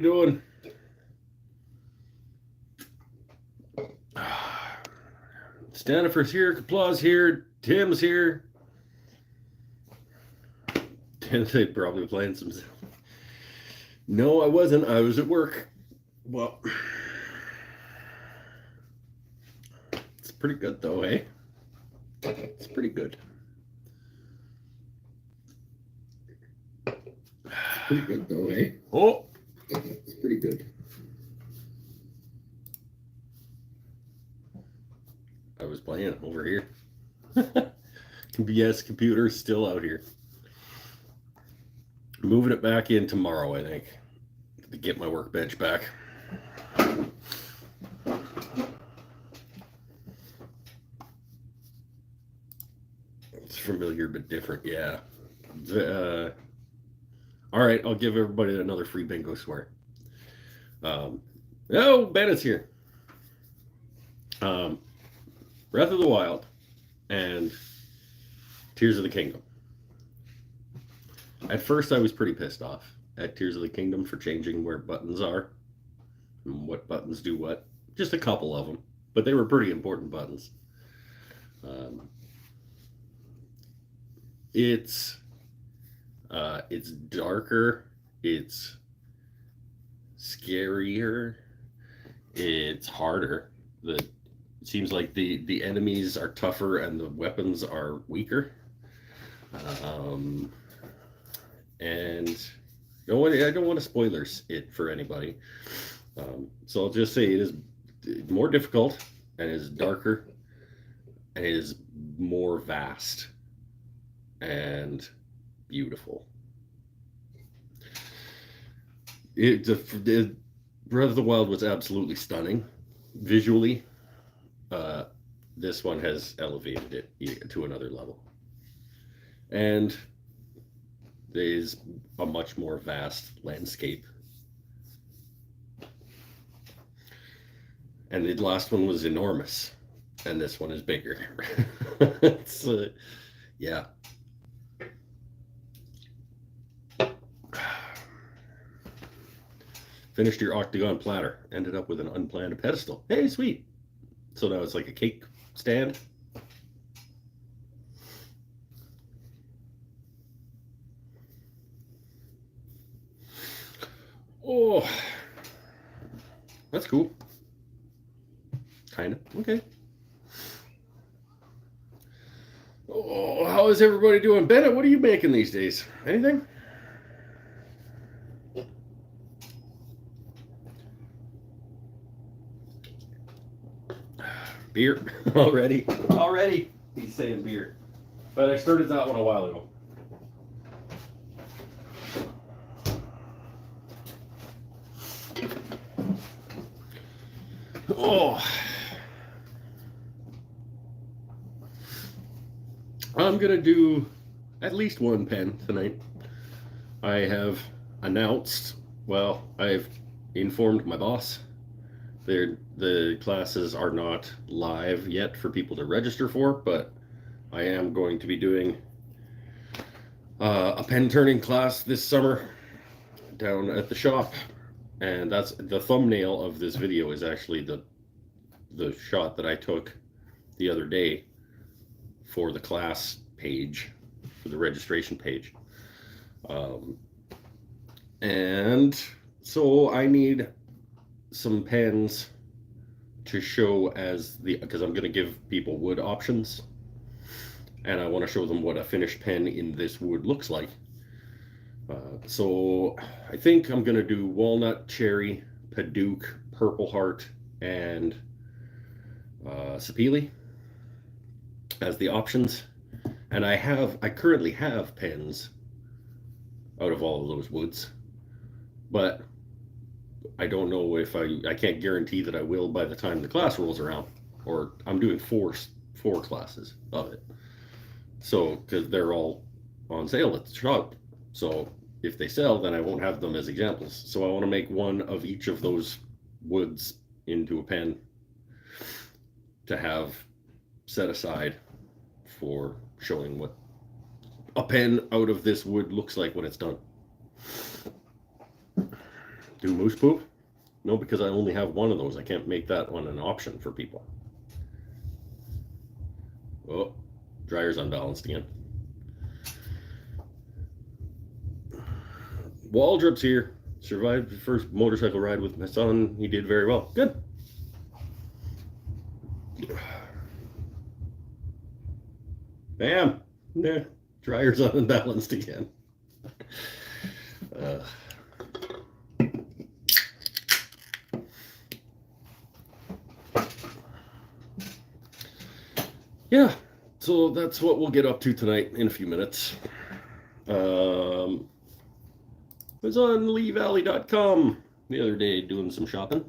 Doing? Stanifer's here, Kaplaw's here, Tim's here. They probably playing some. No, I wasn't. I was at work. Well, it's pretty good though, eh? It's pretty good. Pretty good though, eh? Oh, It's pretty good. I was playing over here. BS computer's still out here. Moving it back in tomorrow, I think, to get my workbench back. It's familiar but different, yeah. All right, I'll give everybody another free bingo swear. Oh, Bennett's here. Breath of the Wild and Tears of the Kingdom. At first, I was pretty pissed off at Tears of the Kingdom for changing where buttons are and what buttons do what. Just a couple of them, but they were pretty important buttons. It's darker, it's scarier, it's harder. It seems like the enemies are tougher and the weapons are weaker. And I don't want to spoilers it for anybody. So I'll just say it is more difficult and is darker and it is more vast and beautiful. The Breath of the Wild was absolutely stunning visually. This one has elevated it to another level, and there's a much more vast landscape. And the last one was enormous, and this one is bigger. It's yeah. Finished your octagon platter. Ended up with an unplanned pedestal. Hey, sweet. So now it's like a cake stand. Oh, that's cool. Kind of. Okay. Oh, how is everybody doing? Bennett, what are you making these days? Anything? Beer already? Already? He's saying beer. But I started that one a while ago. Oh. I'm going to do at least one pen tonight. I have announced, well, I've informed my boss. The classes are not live yet for people to register for, but I am going to be doing a pen turning class this summer down at the shop. And that's the thumbnail of this video is actually the shot that I took the other day for the class page, for the registration page. And so I need some pens to show as because I'm going to give people wood options, and I want to show them what a finished pen in this wood looks like. So I think I'm going to do walnut, cherry, Paduke, Purple Heart, and Sapele as the options. And I currently have pens out of all of those woods, but I don't know if I can't guarantee that I will by the time the class rolls around, or I'm doing four classes of it. So, because they're all on sale at the shop. So if they sell, then I won't have them as examples. So I want to make one of each of those woods into a pen to have set aside for showing what a pen out of this wood looks like when it's done. Do moose poop? No, because I only have one of those. I can't make that one an option for people. Oh, dryer's unbalanced again. Waldrop's here. Survived the first motorcycle ride with my son. He did very well. Good. Bam. Nah, dryer's unbalanced again. Yeah, so that's what we'll get up to tonight in a few minutes. Was on leevalley.com the other day doing some shopping,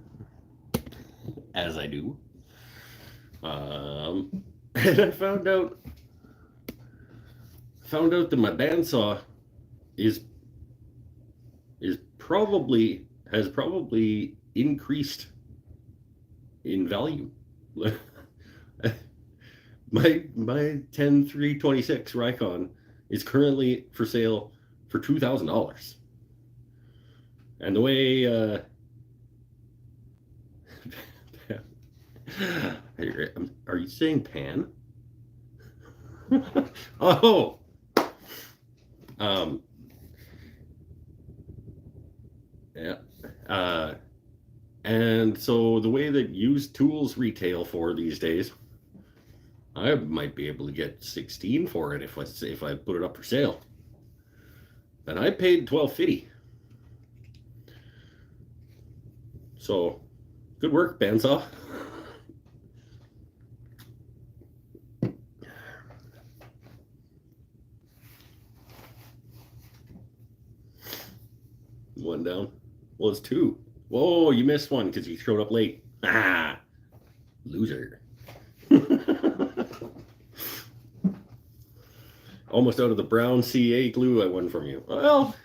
as I do. And I found out that my bandsaw has probably increased in value. My 10326 Rikon is currently for sale for $2,000. And the way are you saying pan? Oh. Yeah. And so the way that used tools retail for these days, I might be able to get 16 for it if I put it up for sale. And I paid $12.50. So, good work, bandsaw. One down. Well, it's two. Whoa, you missed one because you showed up late. Ah, loser. Almost out of the brown CA glue I won from you. Well,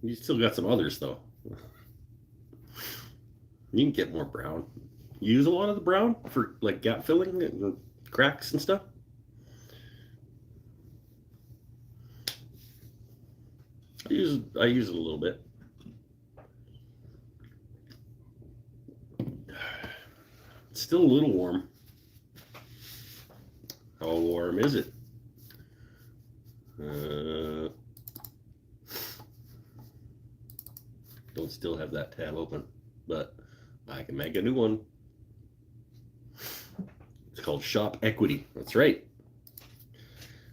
you still got some others, though. You can get more brown. You use a lot of the brown for like gap filling and cracks and stuff. I use it a little bit. It's still a little warm. How warm is it? Don't still have that tab open, but I can make a new one. It's called Shop Equity. That's right.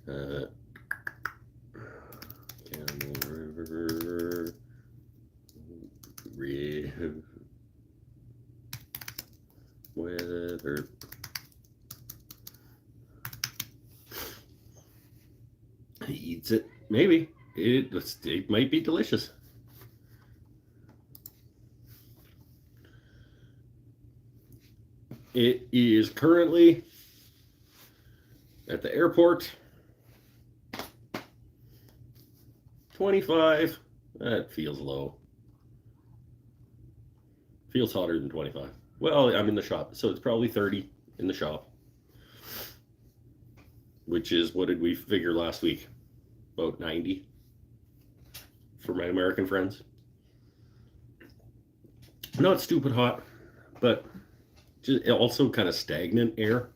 Camel River weather. He eats it. Maybe it might be delicious. It is currently at the airport. 25. That feels low. Feels hotter than 25. Well, I'm in the shop, so it's probably 30 in the shop. Which is, what did we figure last week? About 90 for my American friends. Not stupid hot, but just also kind of stagnant air,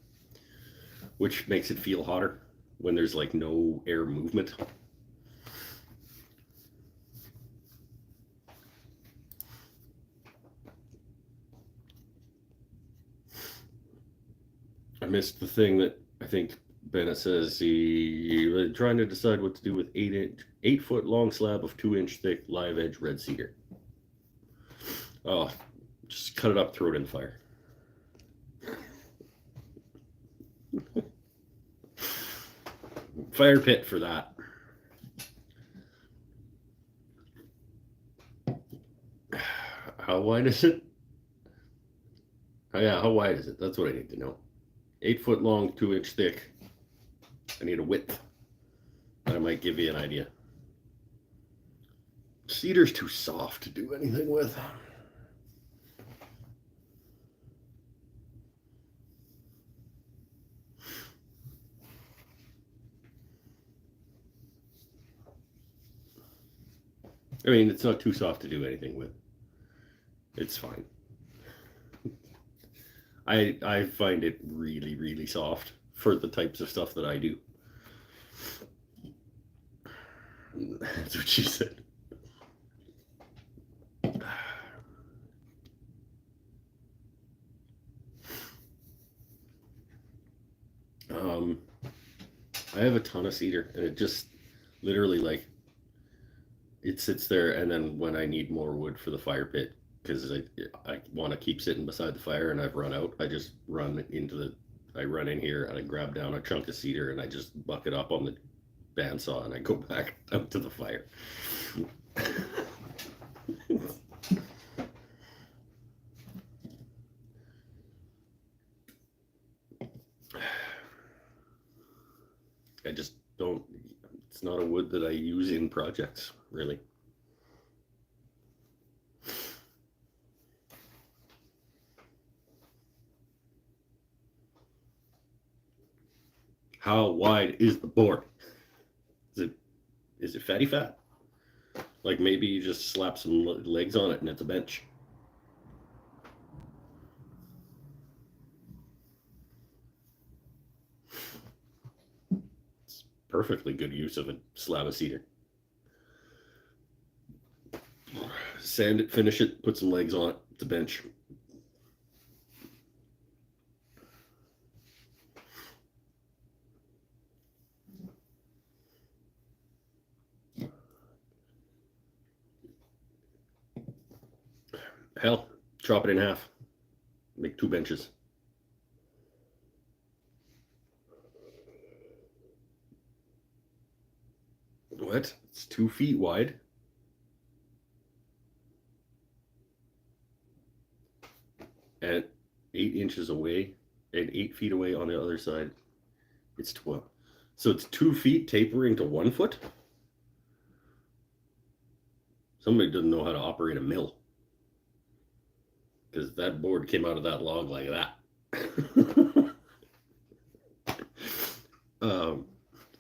which makes it feel hotter when there's like no air movement. I missed the thing that I think Bennett says he was trying to decide what to do with 8 foot long slab of 2 inch thick live edge red cedar. Oh, just cut it up, throw it in the fire. Fire pit for that. How wide is it? Oh yeah, how wide is it? That's what I need to know. 8 foot long, 2 inch thick. I need a width. That might give you an idea. Cedar's too soft to do anything with. I mean, it's not too soft to do anything with. It's fine. I find it really, really soft for the types of stuff that I do. That's what she said. I have a ton of cedar, and it just literally like it sits there, and then when I need more wood for the fire pit, because I want to keep sitting beside the fire, and I've run out, I just run in here and I grab down a chunk of cedar and I just buck it up on the bandsaw and I go back out to the fire. I just don't, it's not a wood that I use in projects, really. How wide is the board? Is it fatty fat? Like maybe you just slap some legs on it and it's a bench. It's perfectly good use of a slab of cedar. Sand it, finish it, put some legs on it, it's a bench. Hell, chop it in half. Make 2 benches. What? It's 2 feet wide. And 8 inches away, and 8 feet away on the other side. It's 12. So it's 2 feet tapering to 1 foot? Somebody doesn't know how to operate a mill. Because that board came out of that log like that.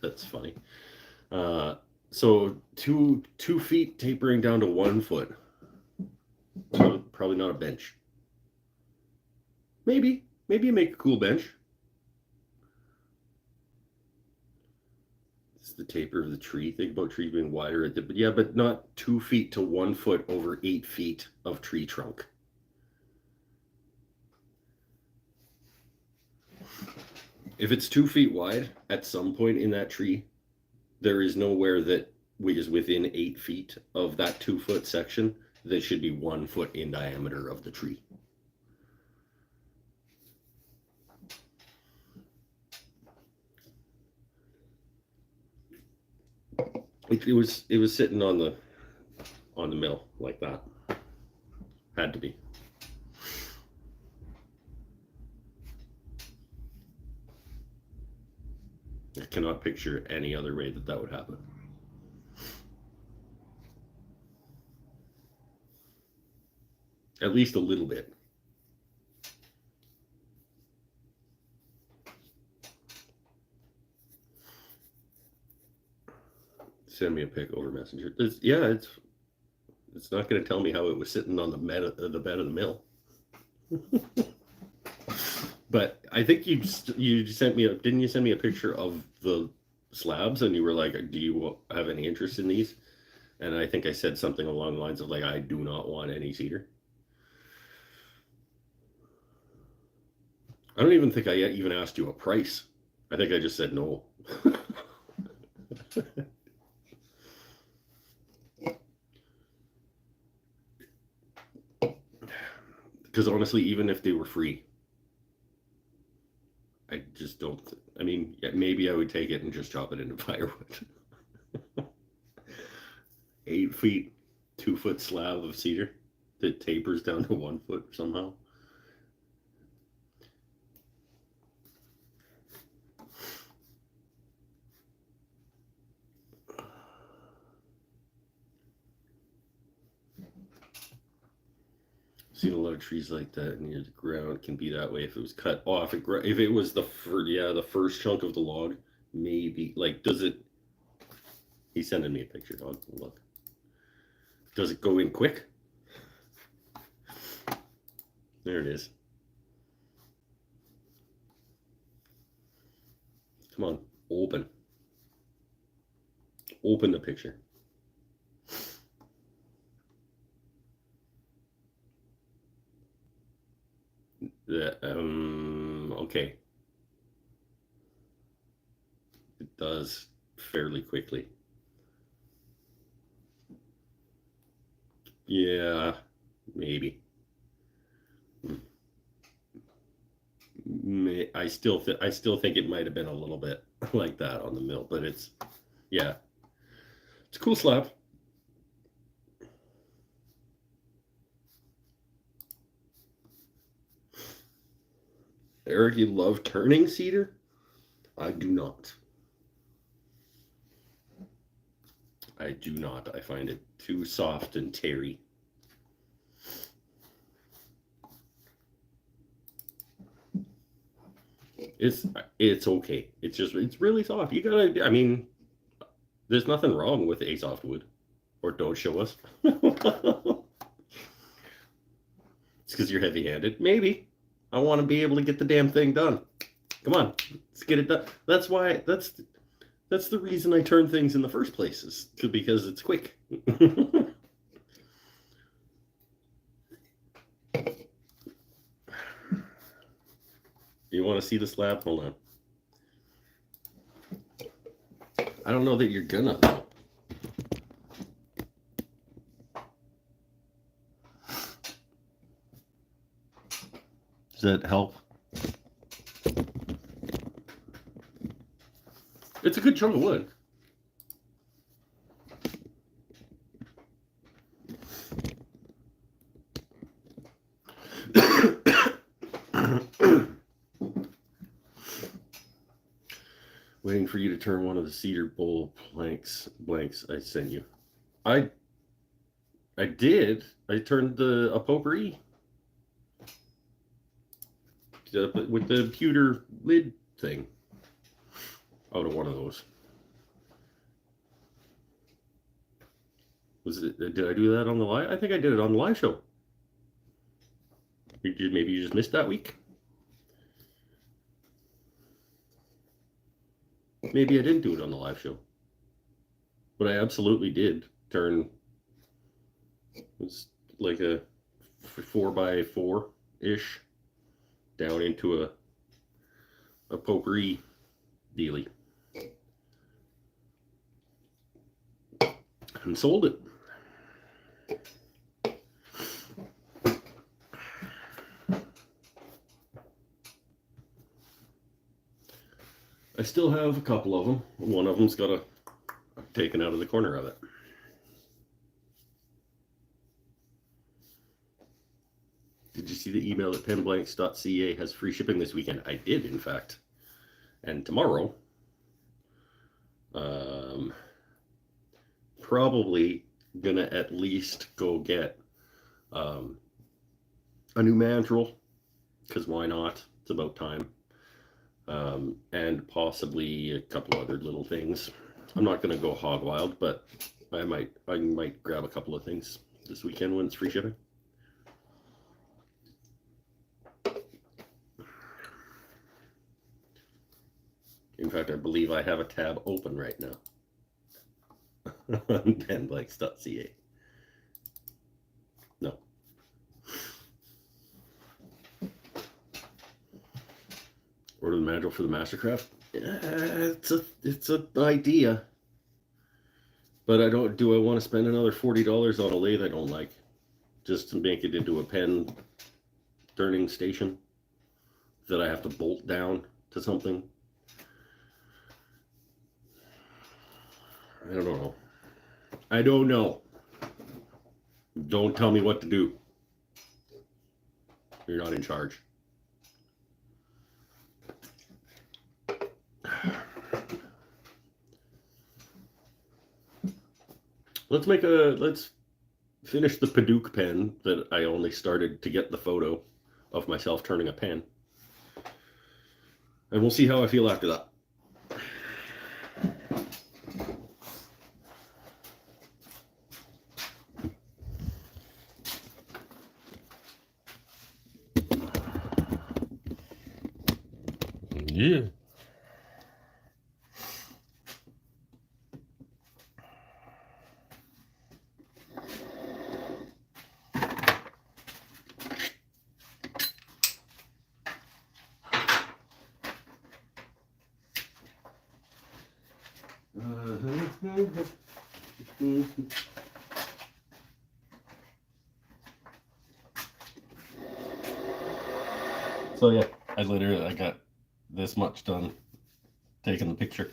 That's funny. So two feet tapering down to 1 foot. So probably not a bench. Maybe you make a cool bench. It's the taper of the tree. Think about trees being wider but yeah, but not 2 feet to 1 foot over 8 feet of tree trunk. If it's 2 feet wide, at some point in that tree, there is nowhere that is within 8 feet of that 2 foot section that should be 1 foot in diameter of the tree. It was sitting on the mill like that. Had to be. I cannot picture any other way that would happen. At least a little bit. Send me a pic over Messenger. It's not going to tell me how it was sitting on the bed of the mill. But I think you sent me didn't you send me a picture of the slabs and you were like, do you have any interest in these? And I think I said something along the lines of like, I do not want any cedar. I don't even think I even asked you a price. I think I just said no. Because honestly, even if they were free, I just don't. I mean, maybe I would take it and just chop it into firewood. 8 feet, 2 foot slab of cedar that tapers down to 1 foot somehow. Seen a lot of trees like that near the ground. Can be that way if it was cut off. If it was the first chunk of the log, maybe. Like, does it? He's sending me a picture. I'll look. Does it go in quick? There it is. Come on, open. Open the picture. Okay. It does fairly quickly. Yeah, maybe. I still think it might have been a little bit like that on the mill, but it's a cool slab. Eric, you love turning cedar? I do not. I do not. I find it too soft and terry. It's okay. It's really soft. You gotta. I mean, there's nothing wrong with a softwood, or don't show us. It's because you're heavy-handed. Maybe. I want to be able to get the damn thing done. Come on, let's get it done. That's why. That's the reason I turn things in the first place, is because it's quick. You want to see the slab? Hold on. I don't know that you're gonna. Does that help? It's a good chunk of wood. Waiting for you to turn one of the cedar bowl blanks I sent you. I did. I turned a potpourri with the pewter lid thing out of one of those. Did I do that on the live? I think I did it on the live show. Maybe you just missed that week. Maybe I didn't do it on the live show, but I absolutely did turn. It's like a 4x4 ish down into a potpourri dealie and sold it. I still have a couple of them. One of them's got a taken out of the corner of it. Did you see the email that penblanks.ca has free shipping this weekend? I did, in fact. And tomorrow, probably gonna at least go get a new mandrel, because why not? It's about time. And possibly a couple other little things. I'm not gonna go hog wild, but I might grab a couple of things this weekend when it's free shipping. In fact, I believe I have a tab open right now on penblanks.ca. No. Order the mandrel for the Mastercraft. It's an idea, but I don't. Do I want to spend another $40 on a lathe I don't like, just to make it into a pen turning station that I have to bolt down to something? I don't know. I don't know. Don't tell me what to do. You're not in charge. Let's finish the Paduke pen that I only started to get the photo of myself turning a pen. And we'll see how I feel after that. Yeah. So yeah, I got this much done taking the picture.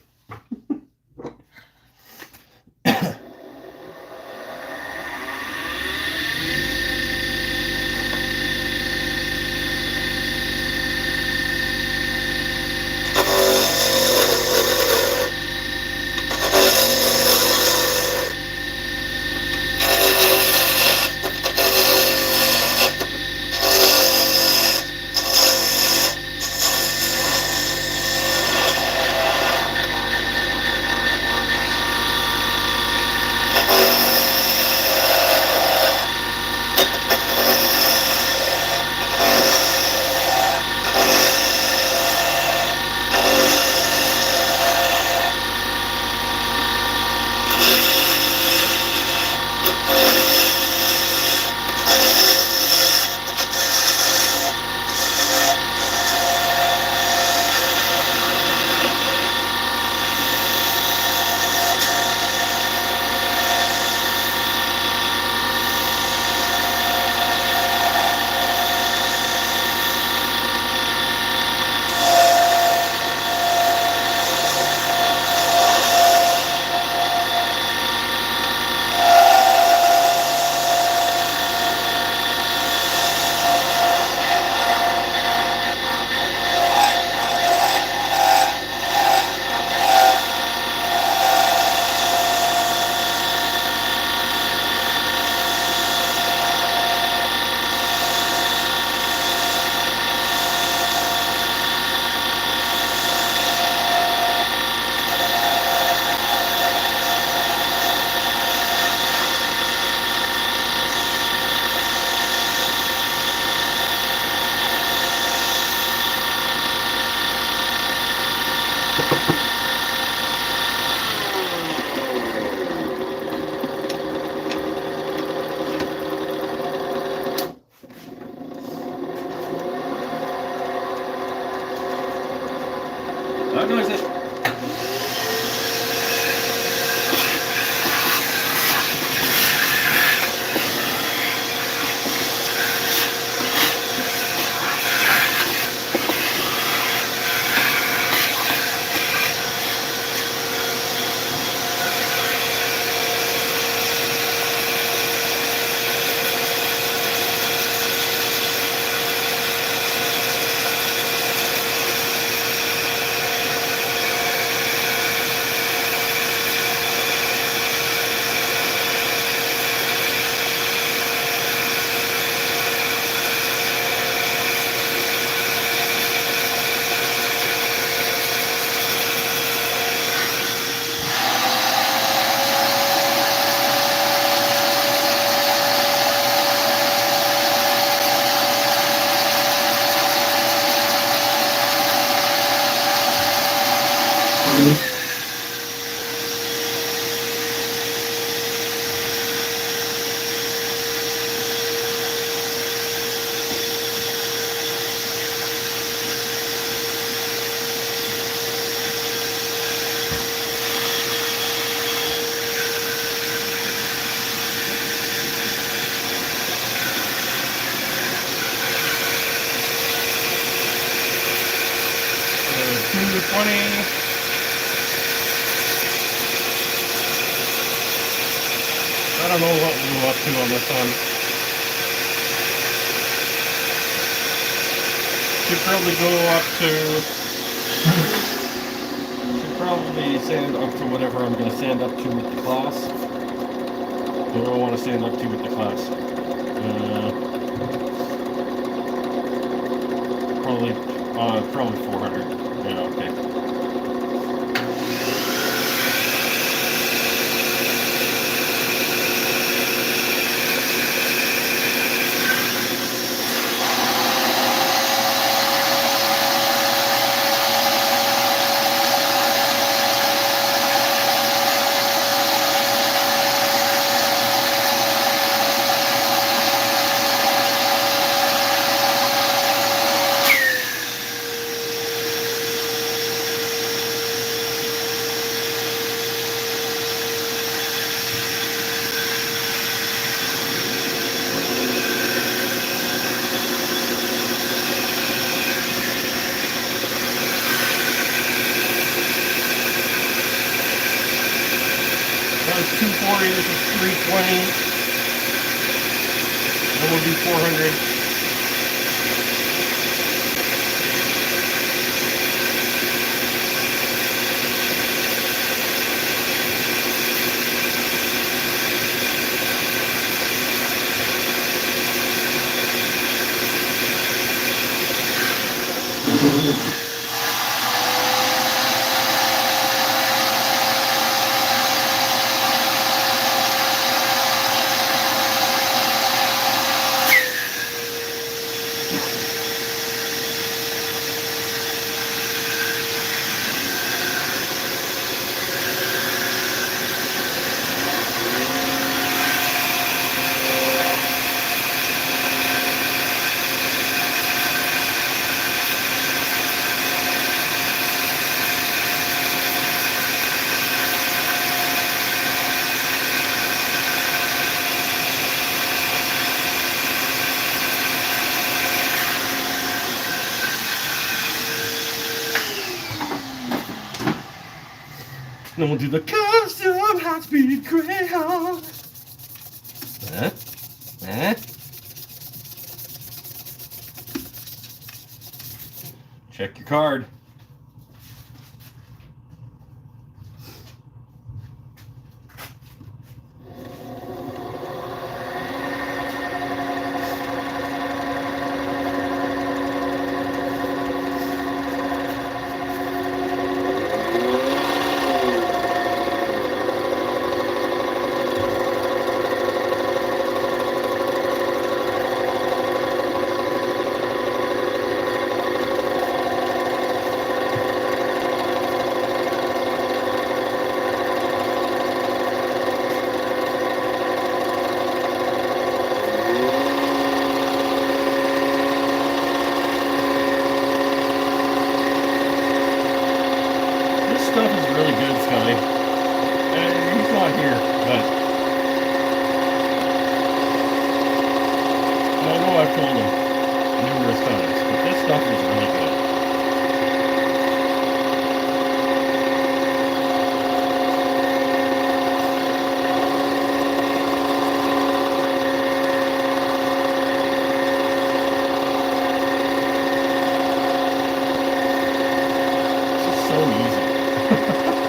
Loud noises. I don't know what we're up to on this one. Should probably go up to... Should probably sand up to whatever I'm going to sand up to with the class. What do I want to sand up to with the class? Probably 400. Yeah, okay. 340. This is 320. Then we'll do 400. Then we'll do the custom high-speed Greyhound. Check your card. Stuff is really good, Scully. He's not here, but I know I've told him numerous times, but this stuff is really good. It's just so easy.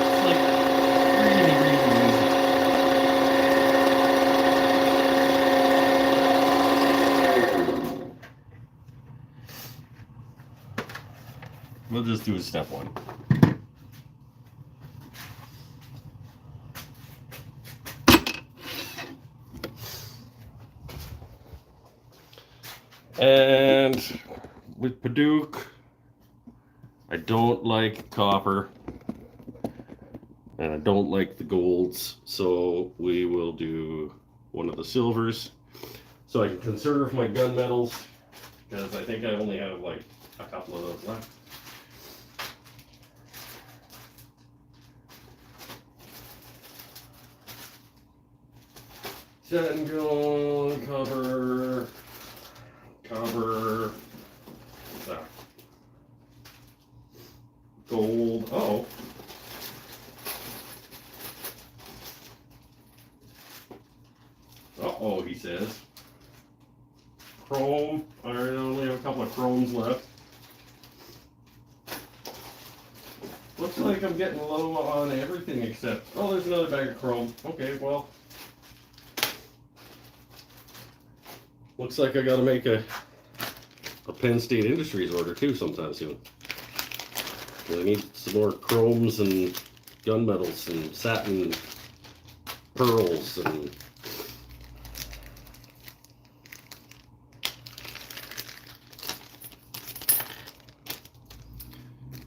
It's like really, really easy. We'll just do step one. And with Paduke, I don't like copper. And I don't like the golds, so we will do one of the silvers so I can conserve my gunmetals, because I think I only have like a couple of those left. Satin gold, copper, what's that? Gold, oh. Uh-oh, he says. Chrome. I only have a couple of chromes left. Looks like I'm getting low on everything except... Oh, there's another bag of chrome. Okay, well. Looks like I gotta make a Penn State Industries order too sometime soon. I need some more chromes and gunmetals and satin pearls and...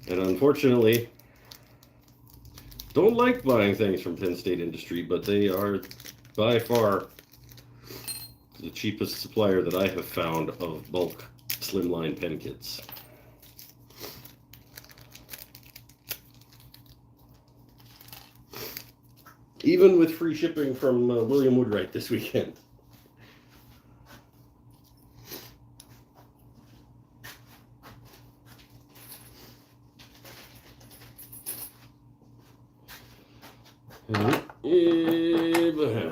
And unfortunately, don't like buying things from Penn State Industry, but they are by far the cheapest supplier that I have found of bulk slimline pen kits. Even with free shipping from William Woodwright this weekend. Abraham.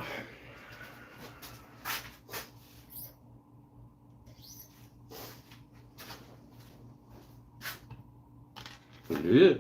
Yeah.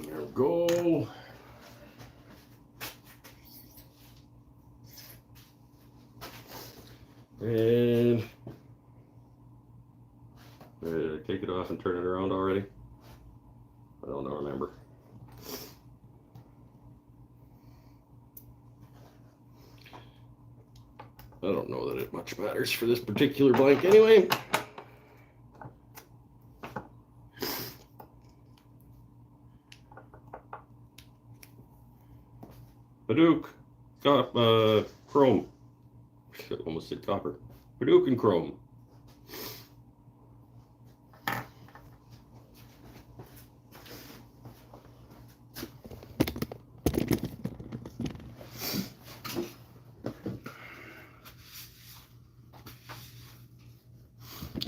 There we go. And take it off and turn it around already. I don't remember. I don't know that it much matters for this particular blank anyway. Hadouk, chrome. Almost said copper. Hadouk and chrome.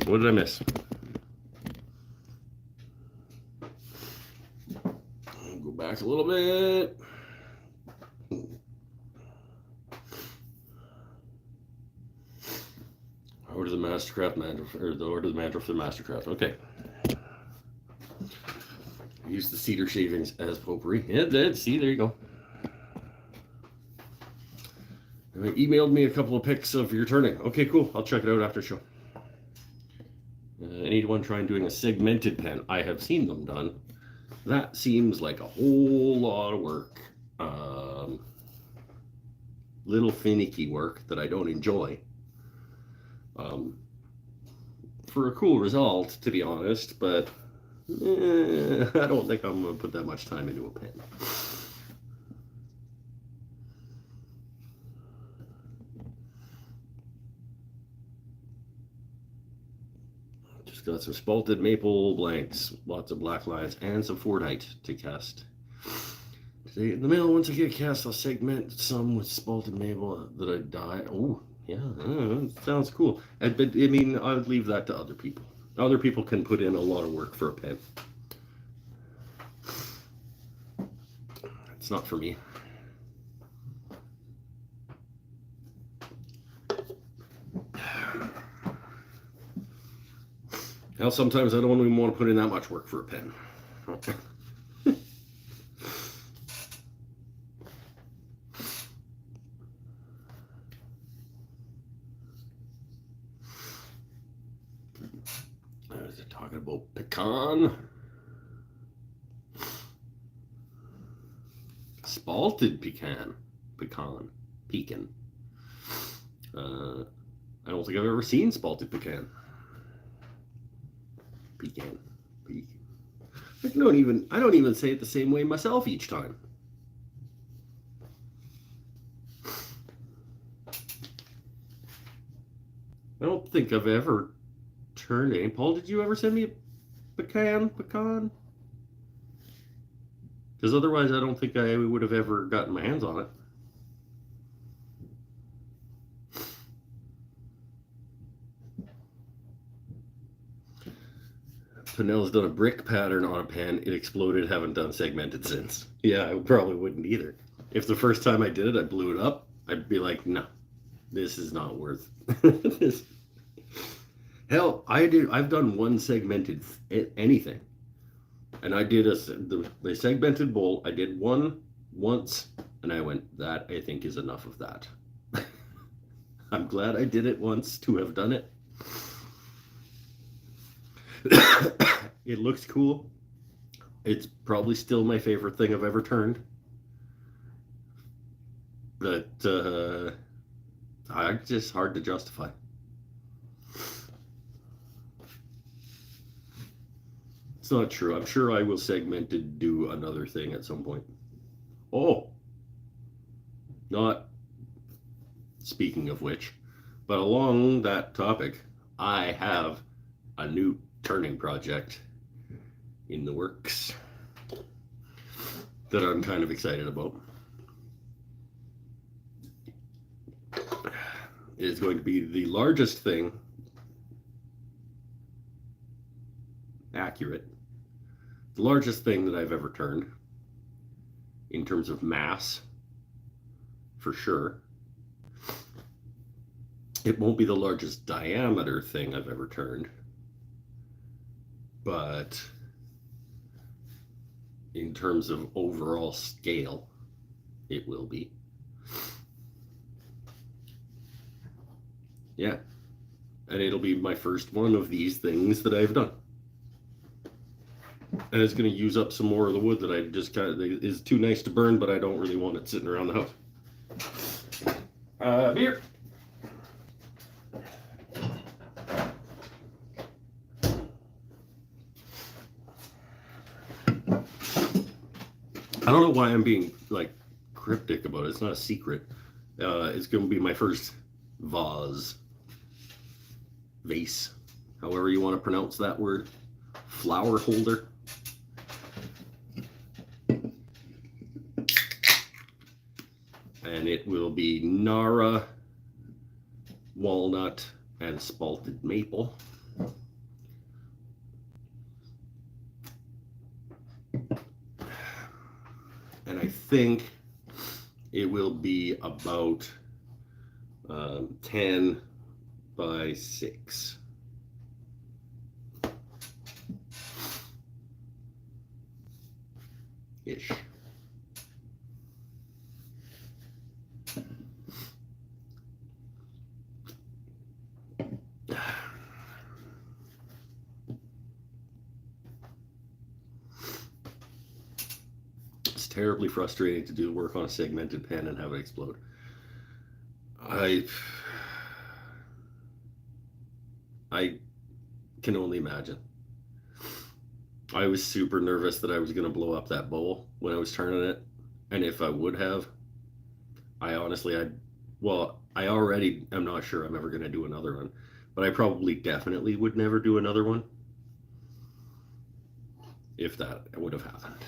What did I miss? Go back a little bit. Order the Mastercraft mandrel, or the order the mandrel for the Mastercraft. Okay. Use the cedar shavings as potpourri. Yeah, it did. See, there you go. And they emailed me a couple of pics of your turning. Okay, cool. I'll check it out after show. Anyone trying doing a segmented pen? I have seen them done. That seems like a whole lot of work. Little finicky work that I don't enjoy. For a cool result, to be honest, but I don't think I'm going to put that much time into a pen. Just got some spalted maple blanks, lots of black lines, and some Fordite to cast. Today in the mail, once I get cast, I'll segment some with spalted maple that I dye. Oh, yeah, sounds cool. But I mean, I would leave that to other people. Other people can put in a lot of work for a pen. It's not for me. Now, sometimes I don't even want to put in that much work for a pen. Talking about pecan. Spalted pecan. Pecan. I don't think I've ever seen spalted pecan. Pecan. I don't even say it the same way myself each time. I don't think I've ever turned any. Paul, did you ever send me a pecan? Because otherwise I don't think I would have ever gotten my hands on it. Pinell's done a brick pattern on a pen. It exploded. Haven't done segmented since. Yeah, I probably wouldn't either. If the first time I did it, I blew it up, I'd be like, no, this is not worth this. Hell, I've done one segmented anything. And I did the segmented bowl. I did one once, and I went, that I think is enough of that. I'm glad I did it once to have done it. It looks cool. It's probably still my favorite thing I've ever turned. But it's just hard to justify. It's not true. I'm sure I will segmented do another thing at some point. Oh, not speaking of which, But along that topic, I have a new turning project in the works that I'm kind of excited about. It is going to be the largest thing, accurate, the largest thing that I've ever turned in terms of mass, for sure. It won't be the largest diameter thing I've ever turned, but in terms of overall scale, it will be. Yeah. And it'll be my first one of these things that I've done. And it's going to use up some more of the wood that I just kind of is too nice to burn, but I don't really want it sitting around the house. Beer. I don't know why I'm being like cryptic about it. It's not a secret. It's going to be my first vase, however you want to pronounce that word, flower holder. And it will be Nara, walnut, and spalted maple. And I think it will be about 10 by 6. Ish. It's terribly frustrating to do work on a segmented pen and have it explode. I can only imagine. I was super nervous that I was going to blow up that bowl when I was turning it. And if I would have, I already am not sure I'm ever going to do another one. But I probably definitely would never do another one if that would have happened.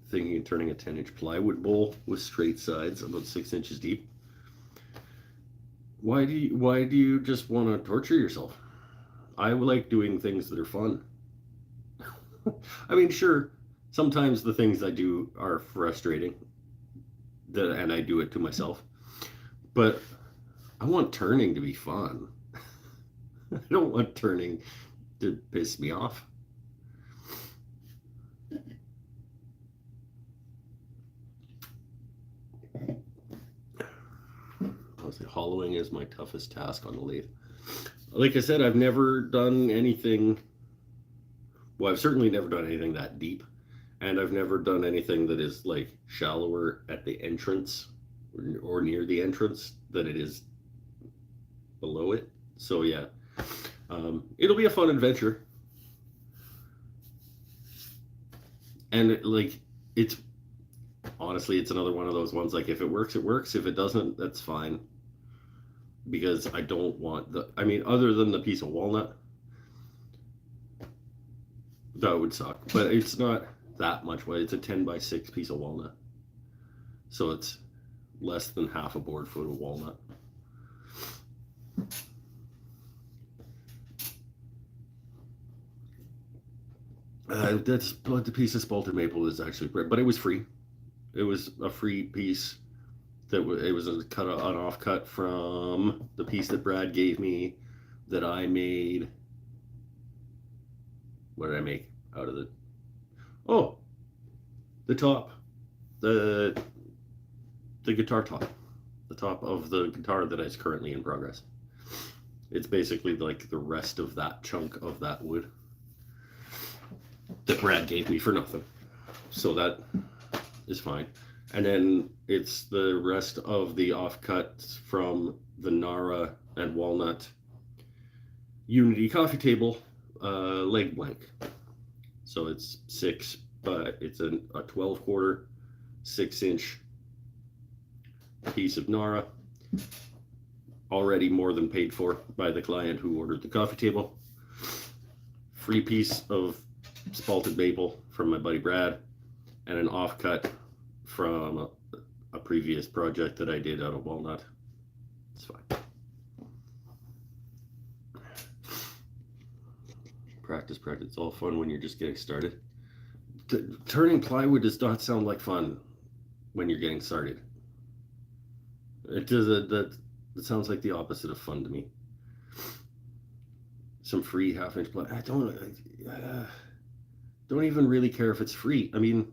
Thinking of turning a 10-inch plywood bowl with straight sides about 6 inches deep. Why do you just want to torture yourself? I like doing things that are fun. I mean, sure, sometimes the things I do are frustrating, and I do it to myself. But I want turning to be fun. I don't want turning to piss me off. Honestly, hollowing is my toughest task on the lathe. Like I said, I've never done anything. Well, I've certainly never done anything that deep, and I've never done anything that is like shallower at the entrance or near the entrance than it is below it. So yeah, it'll be a fun adventure. And it's honestly, it's another one of those ones, like, if it works, it works. If it doesn't, that's fine. Because I don't want other than the piece of walnut, that would suck. But it's not that much weight. It's a 10 by 6 piece of walnut. So it's less than half a board foot of walnut. The piece of spalted maple is actually great, but it was free. It was a free piece. It was an offcut from the piece that Brad gave me that I made. What did I make out of the top, the guitar top, the top of the guitar that is currently in progress. It's basically like the rest of that chunk of that wood that Brad gave me for nothing. So that is fine. And then it's the rest of the offcuts from the Nara and walnut Unity coffee table leg blank. So it's 6, but it's a 12/4 6-inch piece of Nara already more than paid for by the client who ordered the coffee table. Free piece of spalted maple from my buddy Brad, and an offcut from a previous project that I did out of walnut. It's fine. Practice. It's all fun when you're just getting started. Turning plywood does not sound like fun when you're getting started. It does. That sounds like the opposite of fun to me. Some free 1/2-inch ply. I don't even really care if it's free. I mean,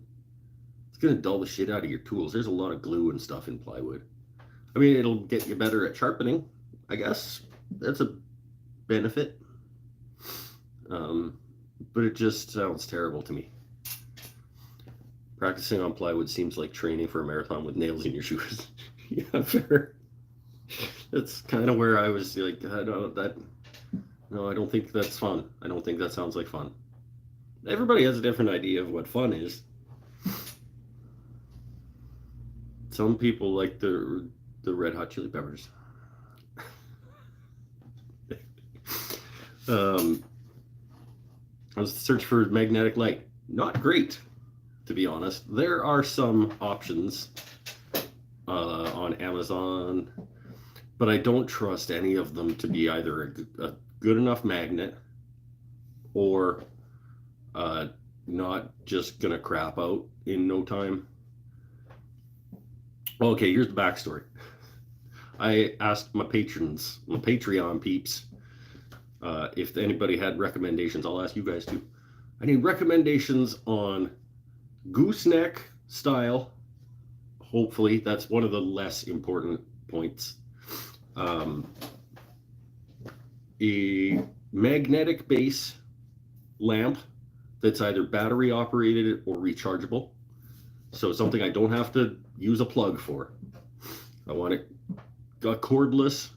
it's gonna dull the shit out of your tools. There's a lot of glue and stuff in plywood. I mean, it'll get you better at sharpening, I guess. That's a benefit. But it just sounds terrible to me. Practicing on plywood seems like training for a marathon with nails in your shoes. Yeah, fair. That's kind of where I was like, I don't think that's fun. I don't think that sounds like fun. Everybody has a different idea of what fun is. Some people like the Red Hot Chili Peppers. I was searching for magnetic light. Not great, to be honest. There are some options on Amazon, but I don't trust any of them to be either a good enough magnet or not just gonna crap out in no time. Okay, here's the backstory. I asked my patrons, my Patreon peeps, if anybody had recommendations. I'll ask you guys too. I need recommendations on gooseneck style. Hopefully, that's one of the less important points. A magnetic base lamp that's either battery operated or rechargeable. So something I don't have to use a plug for. I want a cordless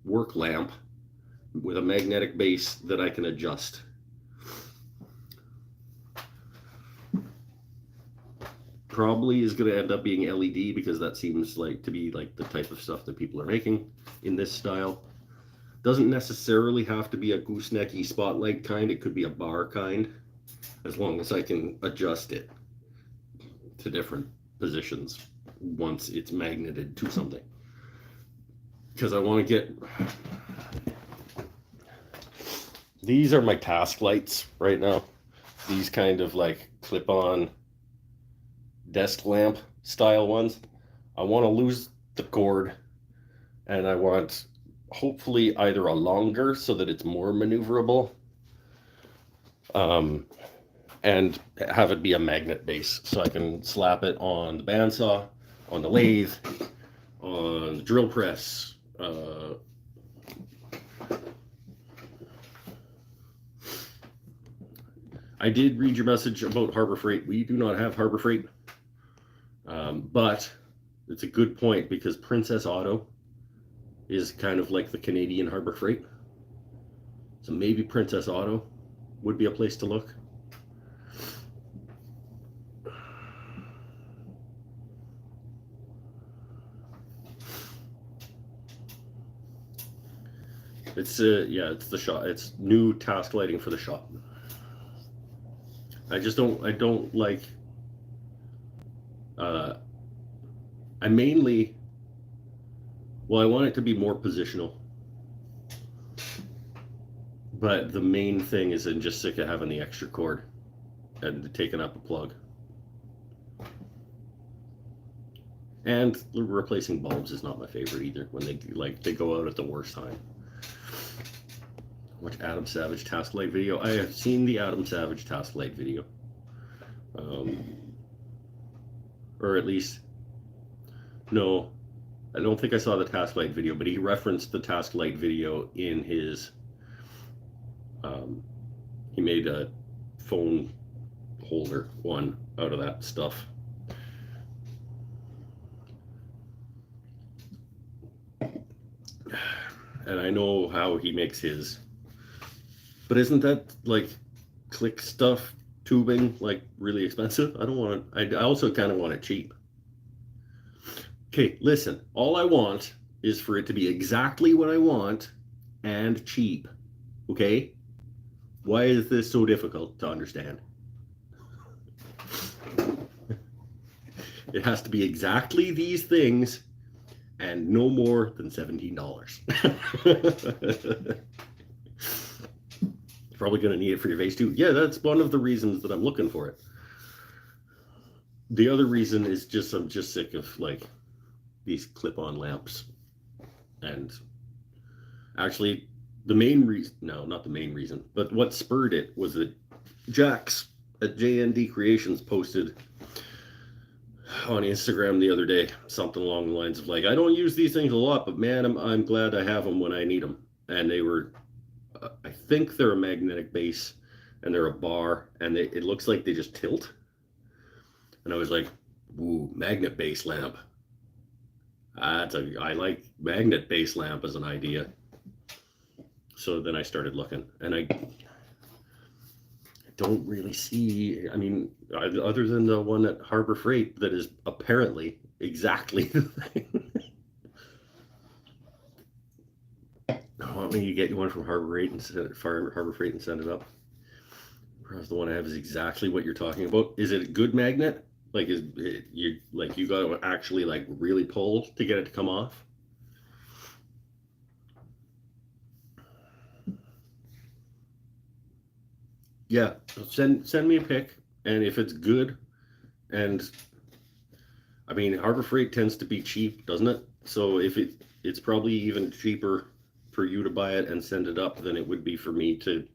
work lamp with a magnetic base that I can adjust. Probably is going to end up being LED because that seems like to be like the type of stuff that people are making in this style. Doesn't necessarily have to be a goosenecky spotlight kind. It could be a bar kind, as long as I can adjust it to different positions once it's magneted to something. Because I want to get... These are my task lights right now. These kind of like clip-on desk lamp style ones. I want to lose the cord, and I want hopefully either a longer so that it's more maneuverable, and have it be a magnet base so I can slap it on the bandsaw, on the lathe, on the drill press. I did read your message about Harbor Freight. We do not have Harbor Freight, but it's a good point because Princess Auto is kind of like the Canadian Harbor Freight. So maybe Princess Auto would be a place to look. It's it's the shop. It's new task lighting for the shop. I don't like, I mainly, well, I want it to be more positional, but the main thing is I'm just sick of having the extra cord and taking up a plug. And replacing bulbs is not my favorite either when they go out at the worst time. Watch Adam Savage Task Light video. I have seen the Adam Savage Task Light video. Or at least, no, I don't think I saw the Task Light video, but he referenced the Task Light video in his, he made a phone holder one out of that stuff. And I know how he makes his. But isn't that like click stuff, tubing, like really expensive? I don't want it. I also kind of want it cheap. Okay, listen, all I want is for it to be exactly what I want and cheap. Okay? Why is this so difficult to understand? It has to be exactly these things and no more than $17. Probably going to need it for your vase too. Yeah, that's one of the reasons that I'm looking for it. The other reason is just I'm just sick of like these clip-on lamps. And actually the main reason, no, not the main reason, but what spurred it was that Jax at JND Creations posted on Instagram the other day something along the lines of like, I don't use these things a lot, but man, I'm glad I have them when I need them. And they were, I think they're a magnetic base and they're a bar, and it looks like they just tilt. And I was like, ooh, magnet base lamp. I like magnet base lamp as an idea. So then I started looking, and I don't really see, I mean, other than the one at Harbor Freight that is apparently exactly the thing. I want me to get you one from Harbor Freight and send it up. Perhaps the one I have is exactly what you're talking about. Is it a good magnet? Like, is it, you got to actually like really pull to get it to come off? Yeah, send me a pic, and if it's good, and I mean Harbor Freight tends to be cheap, doesn't it? So if it's probably even cheaper for you to buy it and send it up than it would be for me to.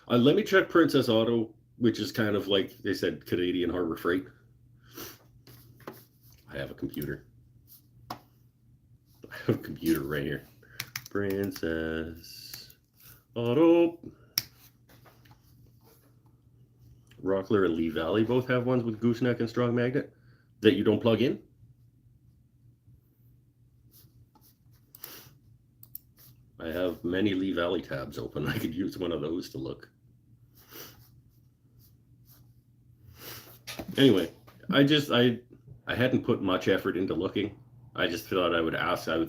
Let me check Princess Auto, which is kind of like they said Canadian Harbor Freight. I have a computer. I have a computer right here. Princess Auto. Rockler and Lee Valley both have ones with gooseneck and strong magnet that you don't plug in. I have many Lee Valley tabs open. I could use one of those to look. Anyway, I hadn't put much effort into looking. I just thought I would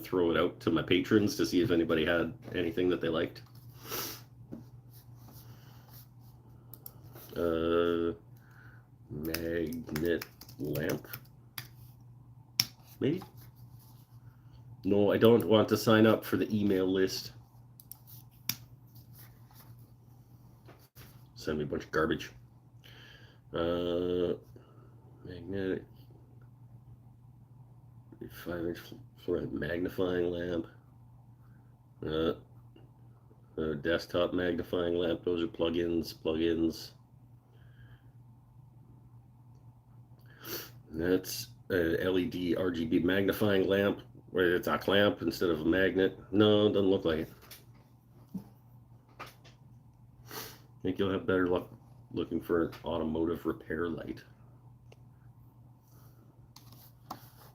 throw it out to my patrons to see if anybody had anything that they liked. Magnet lamp. Maybe? No, I don't want to sign up for the email list. Send me a bunch of garbage. Magnetic 5-inch fluorescent magnifying lamp. Desktop magnifying lamp. Those are plugins. That's an LED RGB magnifying lamp, where it's a clamp instead of a magnet. No, it doesn't look like it. I think you'll have better luck looking for an automotive repair light.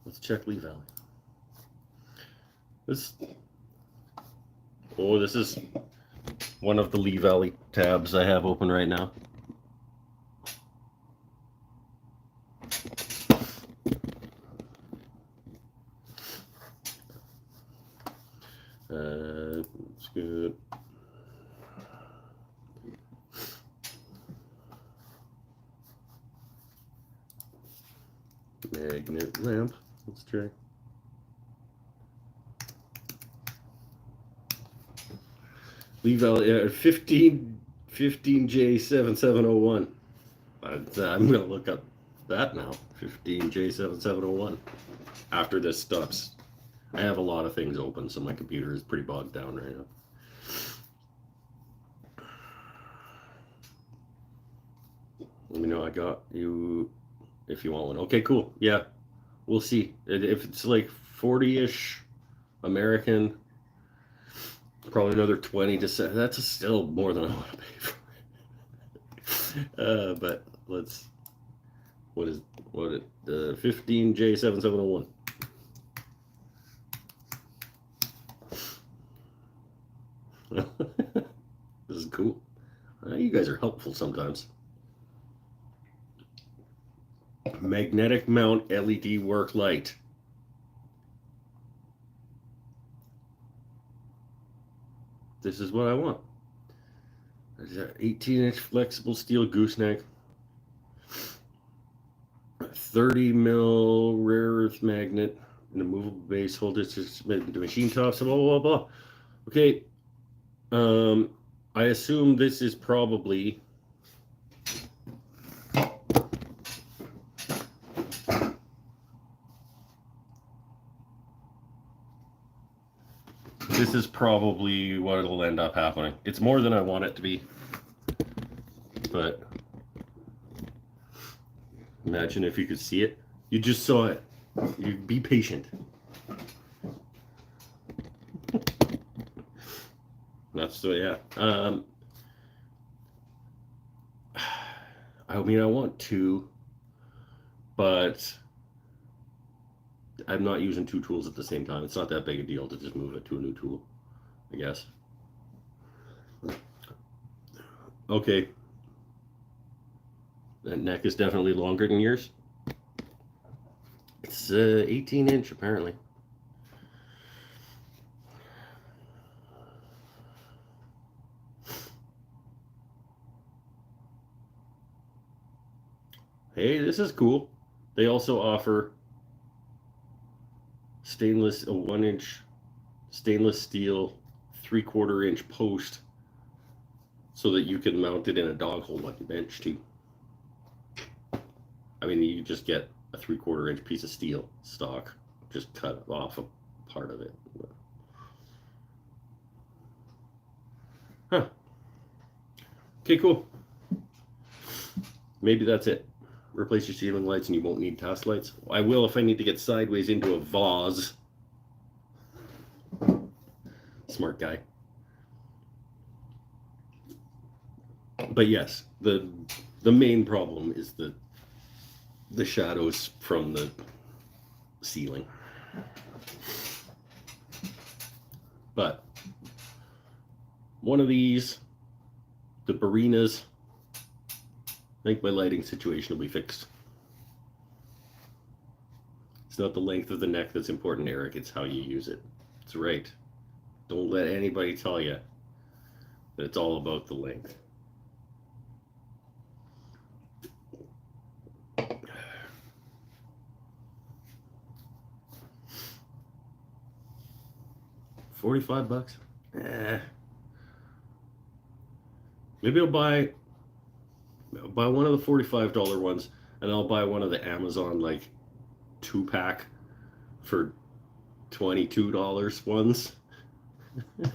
Let's check Lee Valley. This is one of the Lee Valley tabs I have open right now. It's good. Magnet lamp. Let's try. Lee Valley 15J7701. I'm gonna look up that now. 15J7701. After this stops. I have a lot of things open, so my computer is pretty bogged down right now. Let me know I got you if you want one. Okay, cool. Yeah, we'll see. If it's like 40-ish American, probably another 20 to 7. That's still more than I want to pay for. But let's. What is 15J7701. This is cool. You guys are helpful sometimes. Magnetic mount LED work light. this is what I want. 18-inch flexible steel gooseneck, 30 mil rare earth magnet, and a movable base holder to machine tops, blah blah blah. Okay, I assume this is probably what it'll end up happening. It's more than I want it to be, but imagine if you could see it. You just saw it. You be patient. That's the yeah. I mean, I want to, but I'm not using two tools at the same time. It's not that big a deal to just move it to a new tool, I guess. Okay. That neck is definitely longer than yours. It's 18-inch apparently. Hey, this is cool. They also offer a 1-inch stainless steel 3/4 inch post so that you can mount it in a dog hole on your bench too. I mean, you just get a 3/4 inch piece of steel stock, just cut off a part of it. Huh. Okay, cool. Maybe that's it. Replace your ceiling lights and you won't need task lights. I will if I need to get sideways into a vase. Smart guy. But yes, the main problem is the shadows from the ceiling. But one of these, the Barinas, I think my lighting situation will be fixed. It's not the length of the neck that's important, Eric. It's how you use it. That's right. Don't let anybody tell you that it's all about the length. $45. Maybe I'll buy one of the $45 ones, and I'll buy one of the Amazon like 2-pack for $22 ones,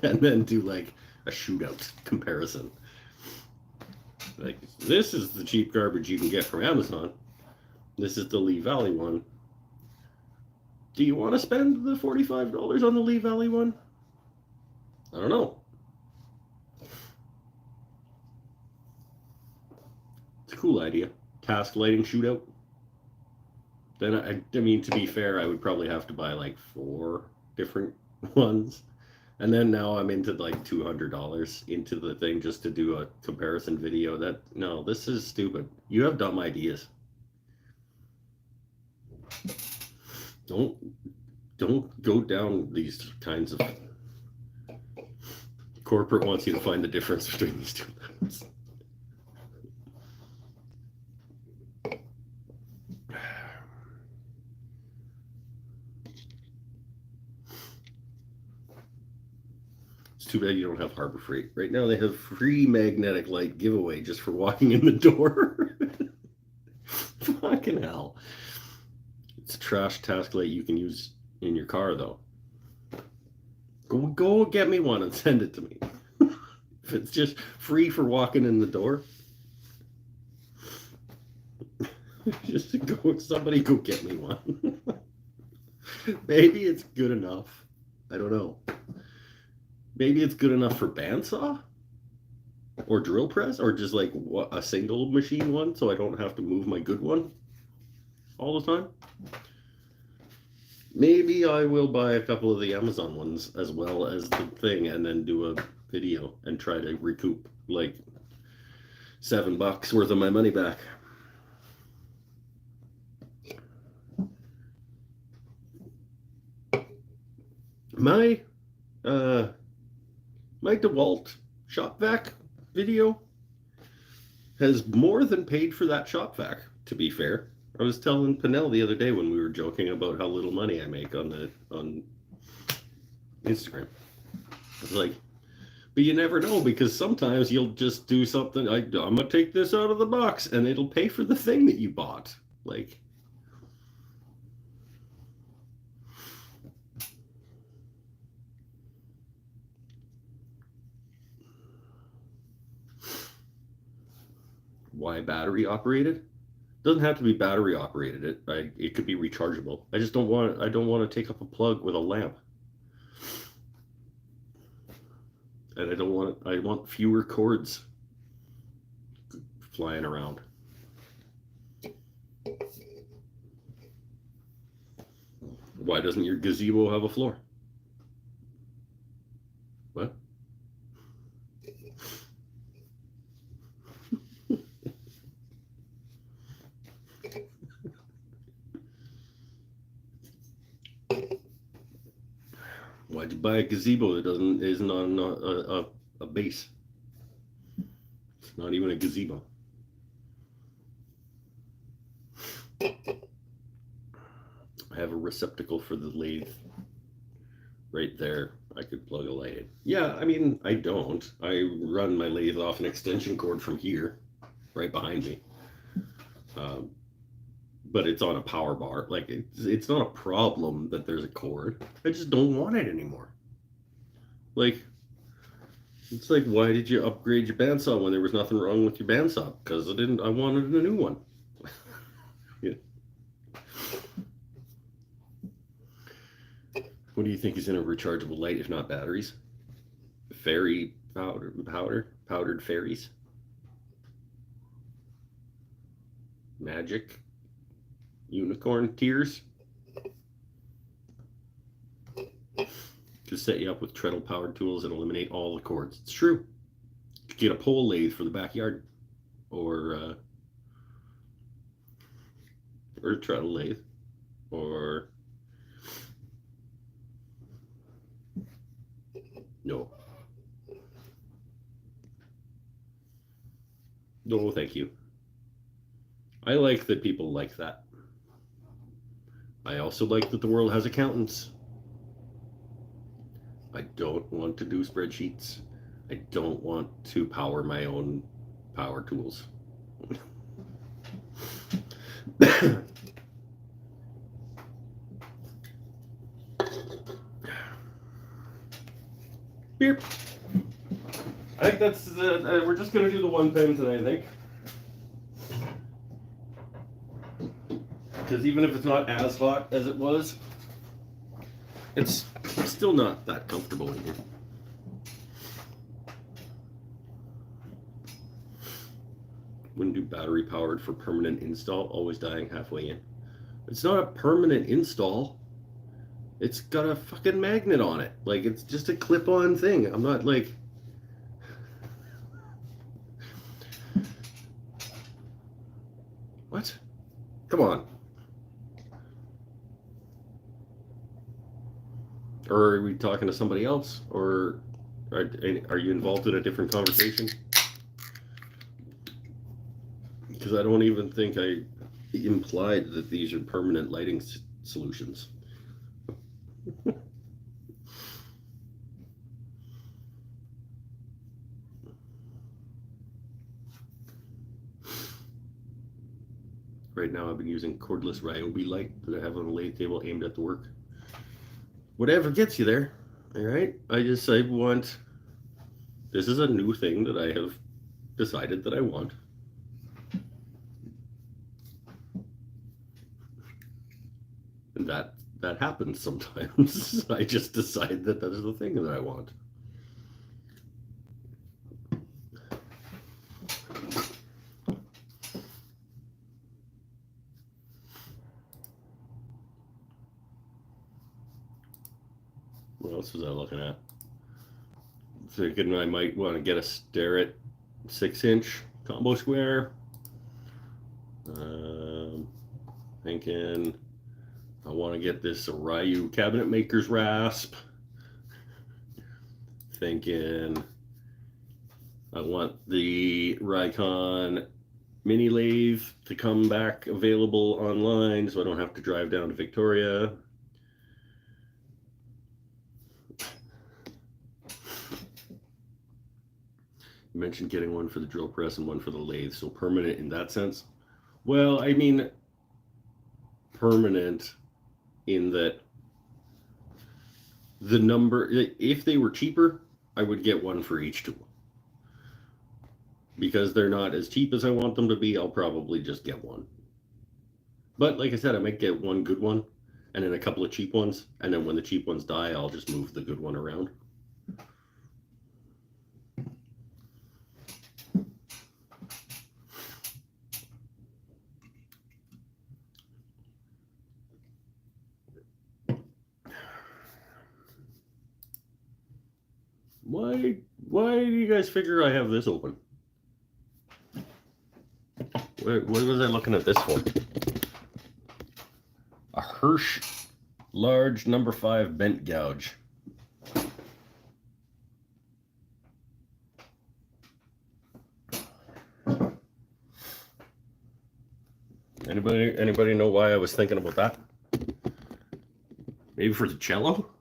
and then do like a shootout comparison. Like, this is the cheap garbage you can get from Amazon. This is the Lee Valley one. Do you want to spend the $45 on the Lee Valley one? I don't know. It's a cool idea. Task lighting shootout. Then I mean, to be fair, I would probably have to buy like 4 different ones. And then now I'm into like $200 into the thing just to do a comparison video. No, this is stupid. You have dumb ideas. Don't go down these kinds of... Corporate wants you to find the difference between these two methods. It's too bad you don't have Harbor Freight. Right now they have free magnetic light giveaway just for walking in the door. Fucking hell. It's a trash task light you can use in your car though. Go get me one and send it to me. If it's just free for walking in the door, just somebody go get me one. Maybe it's good enough. I don't know. Maybe it's good enough for bandsaw or drill press, or just like a single machine one, so I don't have to move my good one all the time. Maybe I will buy a couple of the Amazon ones as well as the thing, and then do a video and try to recoup like $7 worth of my money back. My my DeWalt shop vac video has more than paid for that shop vac, to be fair. I was telling Pinnell the other day when we were joking about how little money I make on Instagram. I was like, but you never know, because sometimes you'll just do something like, I'm gonna take this out of the box, and it'll pay for the thing that you bought. Like, why battery operated? Doesn't have to be battery operated. It could be rechargeable. I just don't want. I don't want to take up a plug with a lamp, and I don't want. I want fewer cords flying around. Why doesn't your gazebo have a floor? What? Why'd you buy a gazebo that isn't on a base? It's not even a gazebo. I have a receptacle for the lathe right there. I could plug a lathe. Yeah, I mean, I don't. I run my lathe off an extension cord from here, right behind me. But it's on a power bar. Like, it's not a problem that there's a cord. I just don't want it anymore. Like, it's like, why did you upgrade your bandsaw when there was nothing wrong with your bandsaw? Because I wanted a new one. Yeah. What do you think is in a rechargeable light if not batteries? Fairy powdered fairies? Magic? Unicorn tears? To set you up with treadle powered tools and eliminate all the cords. It's true. You could get a pole lathe for the backyard, or a treadle lathe, or no. No, thank you. I like that people like that. I also like that the world has accountants. I don't want to do spreadsheets. I don't want to power my own power tools. Beer. I think that's we're just gonna do the one pen tonight, I think. Because even if it's not as hot as it was, it's still not that comfortable in here. Wouldn't do battery powered for permanent install, always dying halfway in. It's not a permanent install. It's got a fucking magnet on it. Like, it's just a clip-on thing. I'm not like... What? Come on. Or are we talking to somebody else? Or are you involved in a different conversation? Because I don't even think I implied that these are permanent lighting solutions. Right now I've been using cordless Ryobi light that I have on a lathe table aimed at the work. Whatever gets you there, all right? I want, this is a new thing that I have decided that I want. And that happens sometimes. I just decide that is the thing that I want. What else was I looking at? Thinking I might want to get a Starrett 6-inch combo square. Thinking I want to get this Ryu cabinet maker's rasp. thinking I want the Rikon mini lathe to come back available online so I don't have to drive down to Victoria. You mentioned getting one for the drill press and one for the lathe, so permanent in that sense. Well, I mean, permanent in that the number, if they were cheaper, I would get one for each tool. Because they're not as cheap as I want them to be, I'll probably just get one. But like I said, I might get one good one and then a couple of cheap ones, and then when the cheap ones die, I'll just move the good one around. Why do you guys figure I have this open? What was I looking at this for? A Hirsch large number 5 bent gouge. Anybody know why I was thinking about that? Maybe for the cello?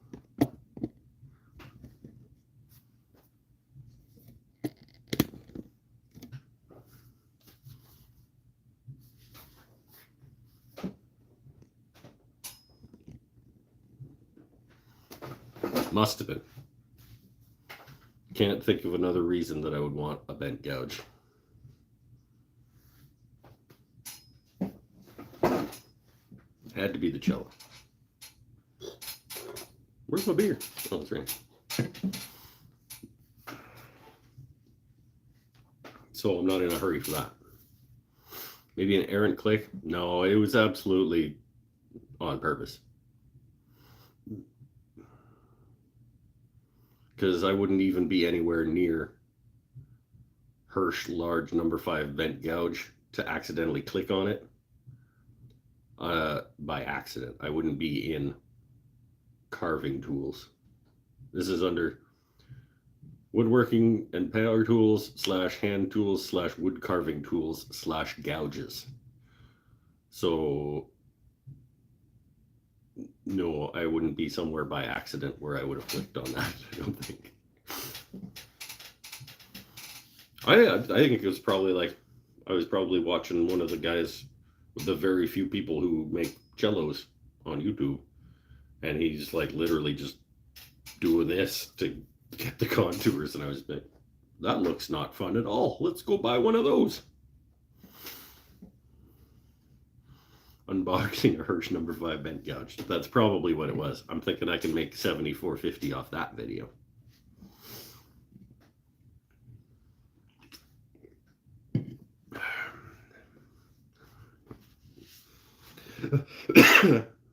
Must have been. Can't think of another reason that I would want a bent gouge. Had to be the cello. Where's my beer? Oh, it's right. So I'm not in a hurry for that. Maybe an errant click? No, it was absolutely on purpose. Because I wouldn't even be anywhere near Hirsch large number 5 bent gouge to accidentally click on it by accident. I wouldn't be in carving tools. This is under woodworking and power tools / hand tools / wood carving tools / gouges. So no, I wouldn't be somewhere by accident where I would have clicked on that. I don't think. I think it was probably like I was probably watching one of the guys with the very few people who make cellos on YouTube, and he's like literally just doing this to get the contours, and I was like, that looks not fun at all. Let's go buy one of those. Unboxing a Hirsch number 5 bent gouge. That's probably what it was. I'm thinking I can make $74.50 off that video.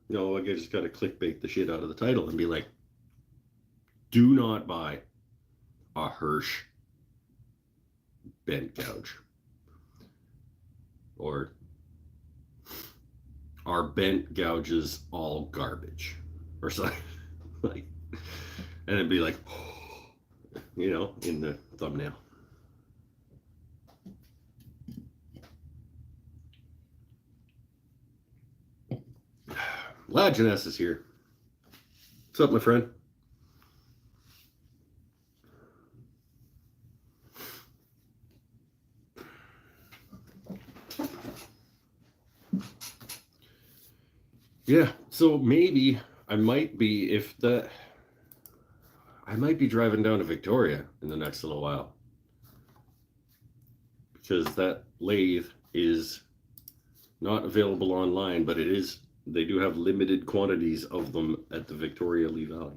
No, I just gotta clickbait the shit out of the title and be like, do not buy a Hirsch bent gouge. Or are bent gouges all garbage? Or something. Like, and it'd be like, you know, in the thumbnail. Lajeunesse is here. What's up, my friend? Yeah, so maybe I might be, I might be driving down to Victoria in the next little while. Because that lathe is not available online, but it is, they do have limited quantities of them at the Victoria Lee Valley.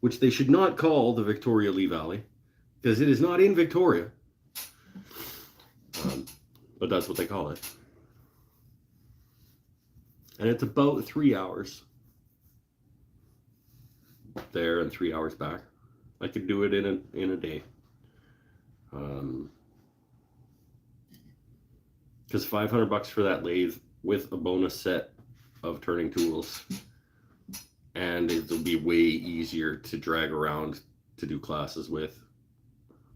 Which they should not call the Victoria Lee Valley, because it is not in Victoria. But that's what they call it. And it's about 3 hours there and 3 hours back. I could do it in a day. Because $500 for that lathe with a bonus set of turning tools, and it'll be way easier to drag around to do classes with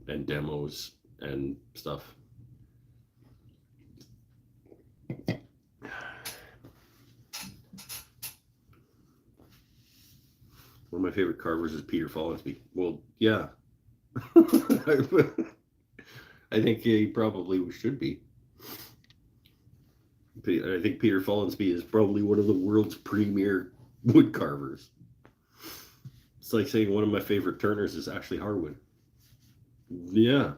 and demos and stuff. One of my favorite carvers is Peter Follansbee. Well, yeah. I think he probably should be. I think Peter Follansbee is probably one of the world's premier wood carvers. It's like saying one of my favorite turners is Ashley Harwood. Yeah.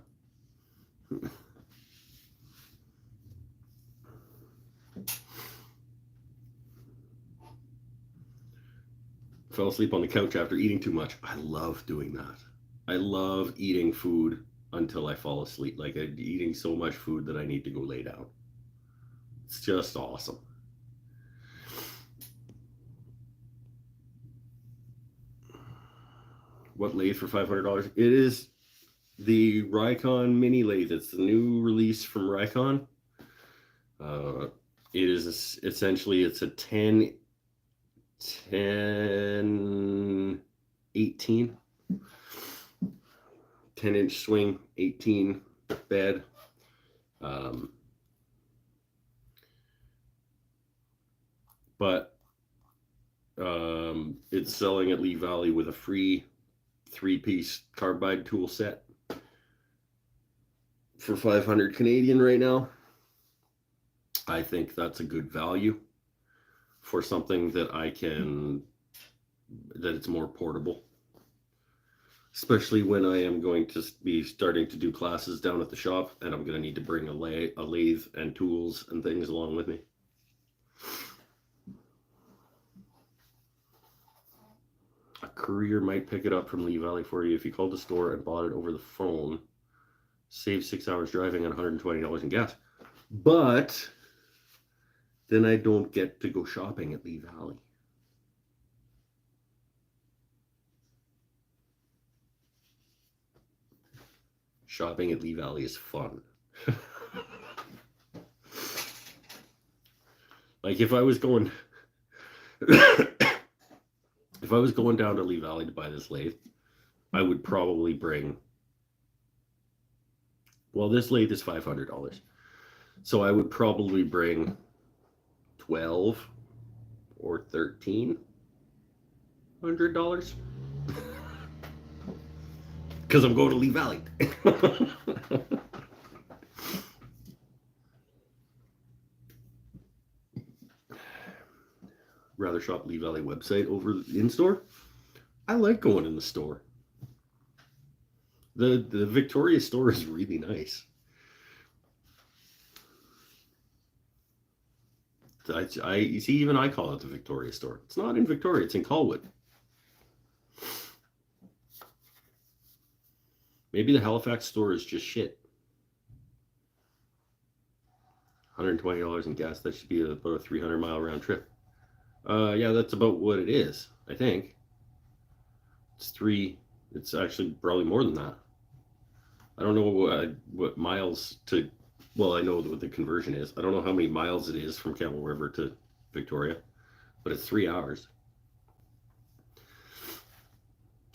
Fell asleep on the couch after eating too much. I love doing that. I love eating food until I fall asleep. Like I'm eating so much food that I need to go lay down. It's just awesome. What lathe for $500? It is the Rikon mini lathe. It's the new release from Rikon. It is essentially, it's a 10 18 10-inch swing, 18 bed. But it's selling at Lee Valley with a free 3-piece carbide tool set for 500 Canadian right now. I think that's a good value for something that that it's more portable, especially when I am going to be starting to do classes down at the shop, and I'm going to need to bring a lathe and tools and things along with me. A courier might pick it up from Lee Valley for you if you called the store and bought it over the phone. Save 6 hours driving and $120 in gas. But then I don't get to go shopping at Lee Valley. Shopping at Lee Valley is fun. Like if I was going down to Lee Valley to buy this lathe, I would probably bring, well, this lathe is $500. So I would probably bring 12 or $1,300 because I'm going to Lee Valley. Rather shop Lee Valley website over in store. I like going in the store. The Victoria store is really nice. You see, even I call it the Victoria store. It's not in Victoria, it's in Colwood. Maybe the Halifax store is just shit. $120 in gas, that should be about a 300-mile round trip. Yeah, that's about what it is, I think. It's actually probably more than that. I don't know what miles to, well, I know what the conversion is. I don't know how many miles it is from Campbell River to Victoria, but it's 3 hours.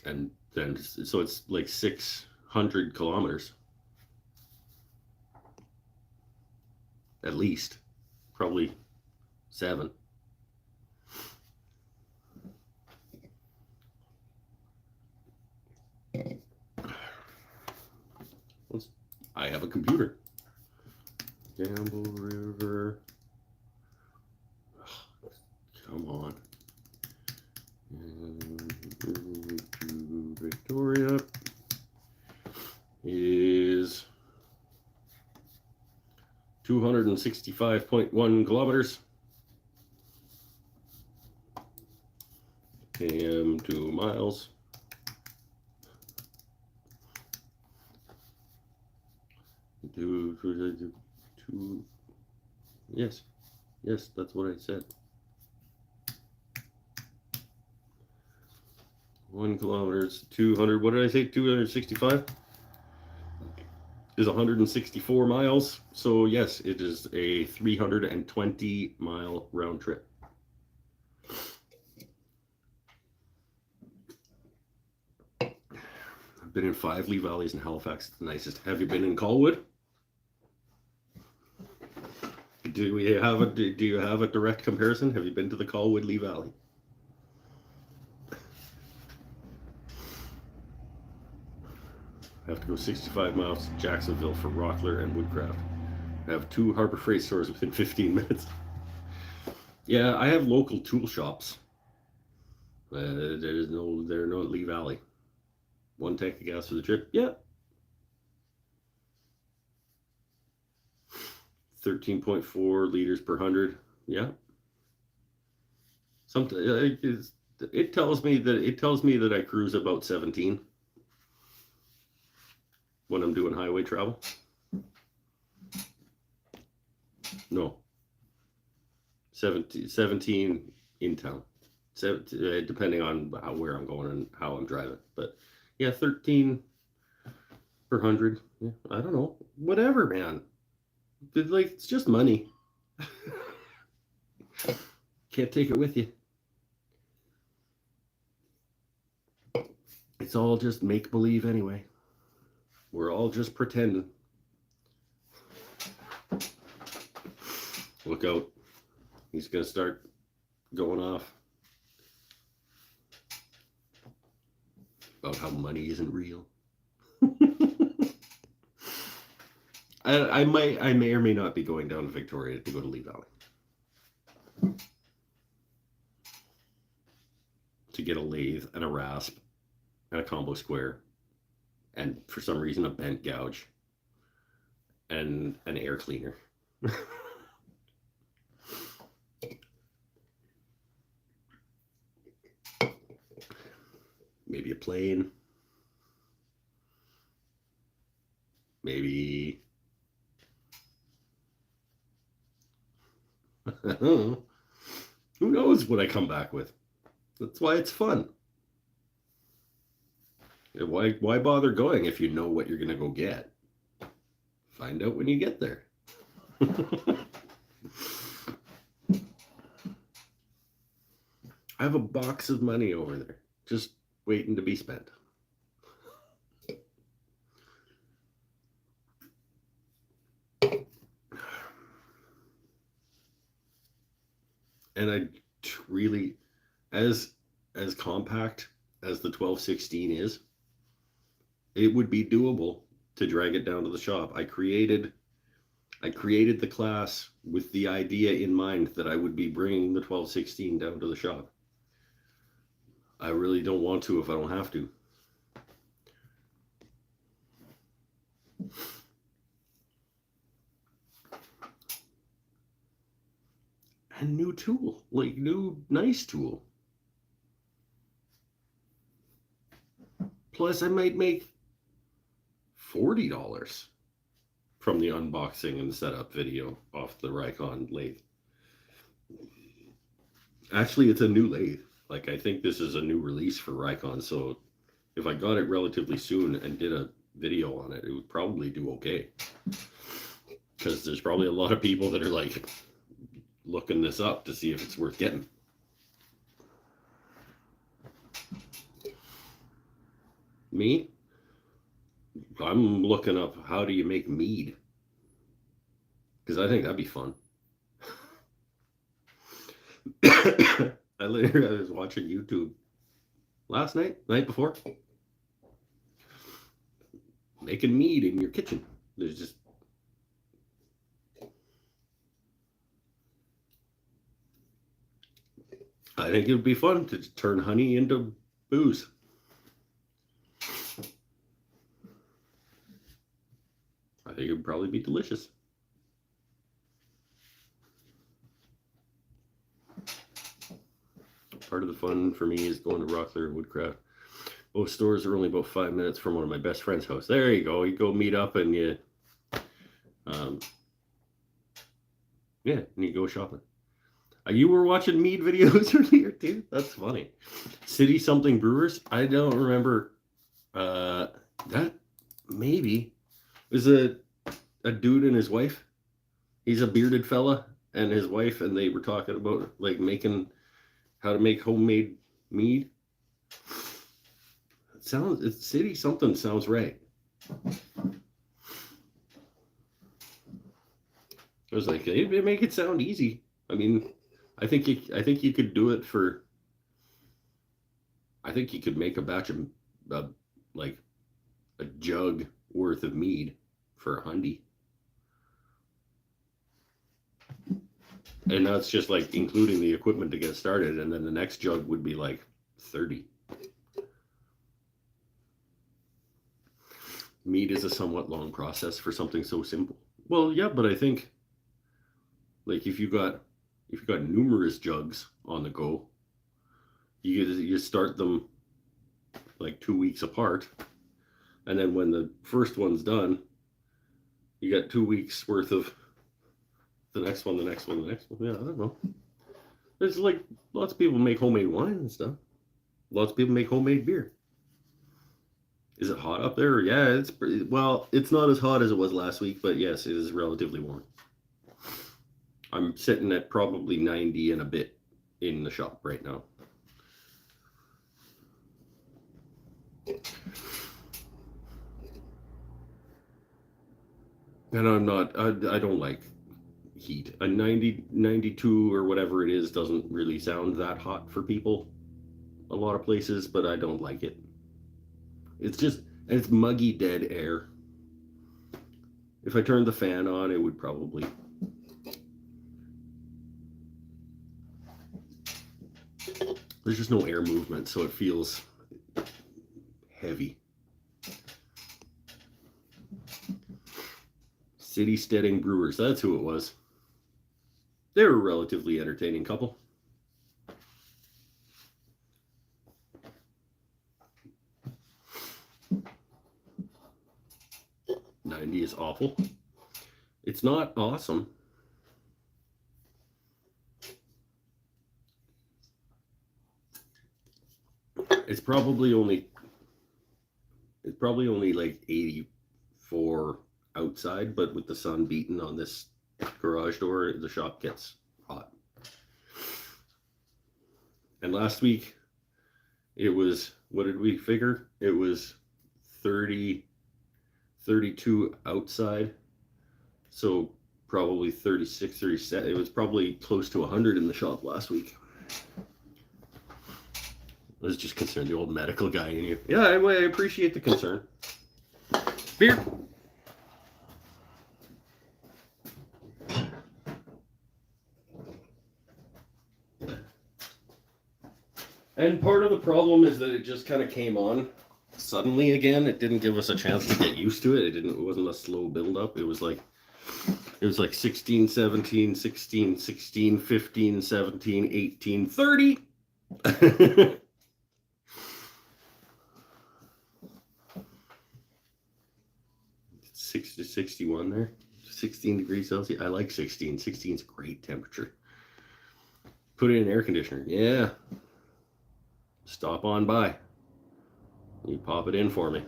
And then, so it's like 600 kilometers. At least. Probably 7. I have a computer. Campbell River. Oh, come on. And to Victoria is 265.1 kilometers. And 2 miles. Yes, that's what I said. 1 kilometer is 200. What did I say? 265 is 164 miles. So yes, it is a 320-mile round trip. been in 5 Lee Valleys, and Halifax is the nicest. Have you been in Colwood? Do you have a direct comparison? Have you been to the Colwood Lee Valley? I have to go 65 miles to Jacksonville for Rockler and Woodcraft. I have 2 Harbor Freight stores within 15 minutes. Yeah, I have local tool shops. They're no at Lee Valley. 1 tank of gas for the trip. Yeah. 13.4 liters per 100. Yeah. It tells me that I cruise about 17 when I'm doing highway travel. No. 17 in town. Depending on where I'm going and how I'm driving. But yeah, 13 per 100. Yeah, I don't know. Whatever, man. Like, it's just money. Can't take it with you. It's all just make-believe anyway. We're all just pretending. Look out. He's going to start going off about how money isn't real. I may or may not be going down to Victoria to go to Lee Valley to get a lathe and a rasp and a combo square, and for some reason a bent gouge and an air cleaner. Maybe a plane. Maybe who knows what I come back with. That's why it's fun. Why bother going if you know what you're going to go get? Find out when you get there. I have a box of money over there, just waiting to be spent. And I really, as compact as the 1216 is, it would be doable to drag it down to the shop. I created the class with the idea in mind that I would be bringing the 1216 down to the shop. I really don't want to if I don't have to. And new tool, like new nice tool. Plus I might make $40 from the unboxing and setup video off the Rikon lathe. Actually, it's a new lathe. Like, I think this is a new release for Rikon, so if I got it relatively soon and did a video on it, it would probably do okay. Because there's probably a lot of people that are like looking this up to see if it's worth getting. Me? I'm looking up how do you make mead. Because I think that'd be fun. I was watching YouTube last night before, making mead in your kitchen. There's just I think it would be fun to turn honey into booze. I think it would probably be delicious. Part of the fun for me is going to Rockler and Woodcraft. Both stores are only about 5 minutes from one of my best friend's house. There you go. You go meet up and you go shopping. You were watching mead videos earlier too? That's funny. City something brewers? I don't remember. That maybe was a dude and his wife. He's a bearded fella and his wife, and they were talking about like making how to make homemade mead. it's city something sounds right. I was like, it make it sound easy. I mean, I think you could do it for. I think you could make a batch of like a jug worth of mead for $100. And that's just like including the equipment to get started, and then the next jug would be like 30. Mead is a somewhat long process for something so simple. Well, yeah, but I think like if you got numerous jugs on the go, you start them like 2 weeks apart, and then when the first one's done, you got 2 weeks worth of the next one. Yeah, I don't know. There's like lots of people make homemade wine and stuff. Lots of people make homemade beer. Is it hot up there? Yeah, it's pretty, well, it's not as hot as it was last week, but yes, it is relatively warm. I'm sitting at probably 90 and a bit in the shop right now. And I don't like heat. A 90, 92 or whatever it is doesn't really sound that hot for people a lot of places, but I don't like it. It's muggy dead air. If I turned the fan on, it would probably. There's just no air movement, so it feels heavy. City Steading Brewers, that's who it was. They were a relatively entertaining couple. $90 is awful. It's not awesome. It's probably only like 84 outside, but with the sun beating on this garage door, the shop gets hot. And last week it was, what did we figure? It was 30, 32 outside. So probably 36, 37. It was probably close to 100 in the shop last week. I was just concerned, the old medical guy in you. Yeah, I appreciate the concern. Beer. And part of the problem is that it just kind of came on suddenly again. It didn't give us a chance to get used to it. It wasn't a slow build up. It was like 16, 17, 16, 16, 15, 17, 18, 30. 60 to 61 there. 16 degrees Celsius. I like 16. 16 is great temperature. Put it in an air conditioner. Yeah. Stop on by. You pop it in for me.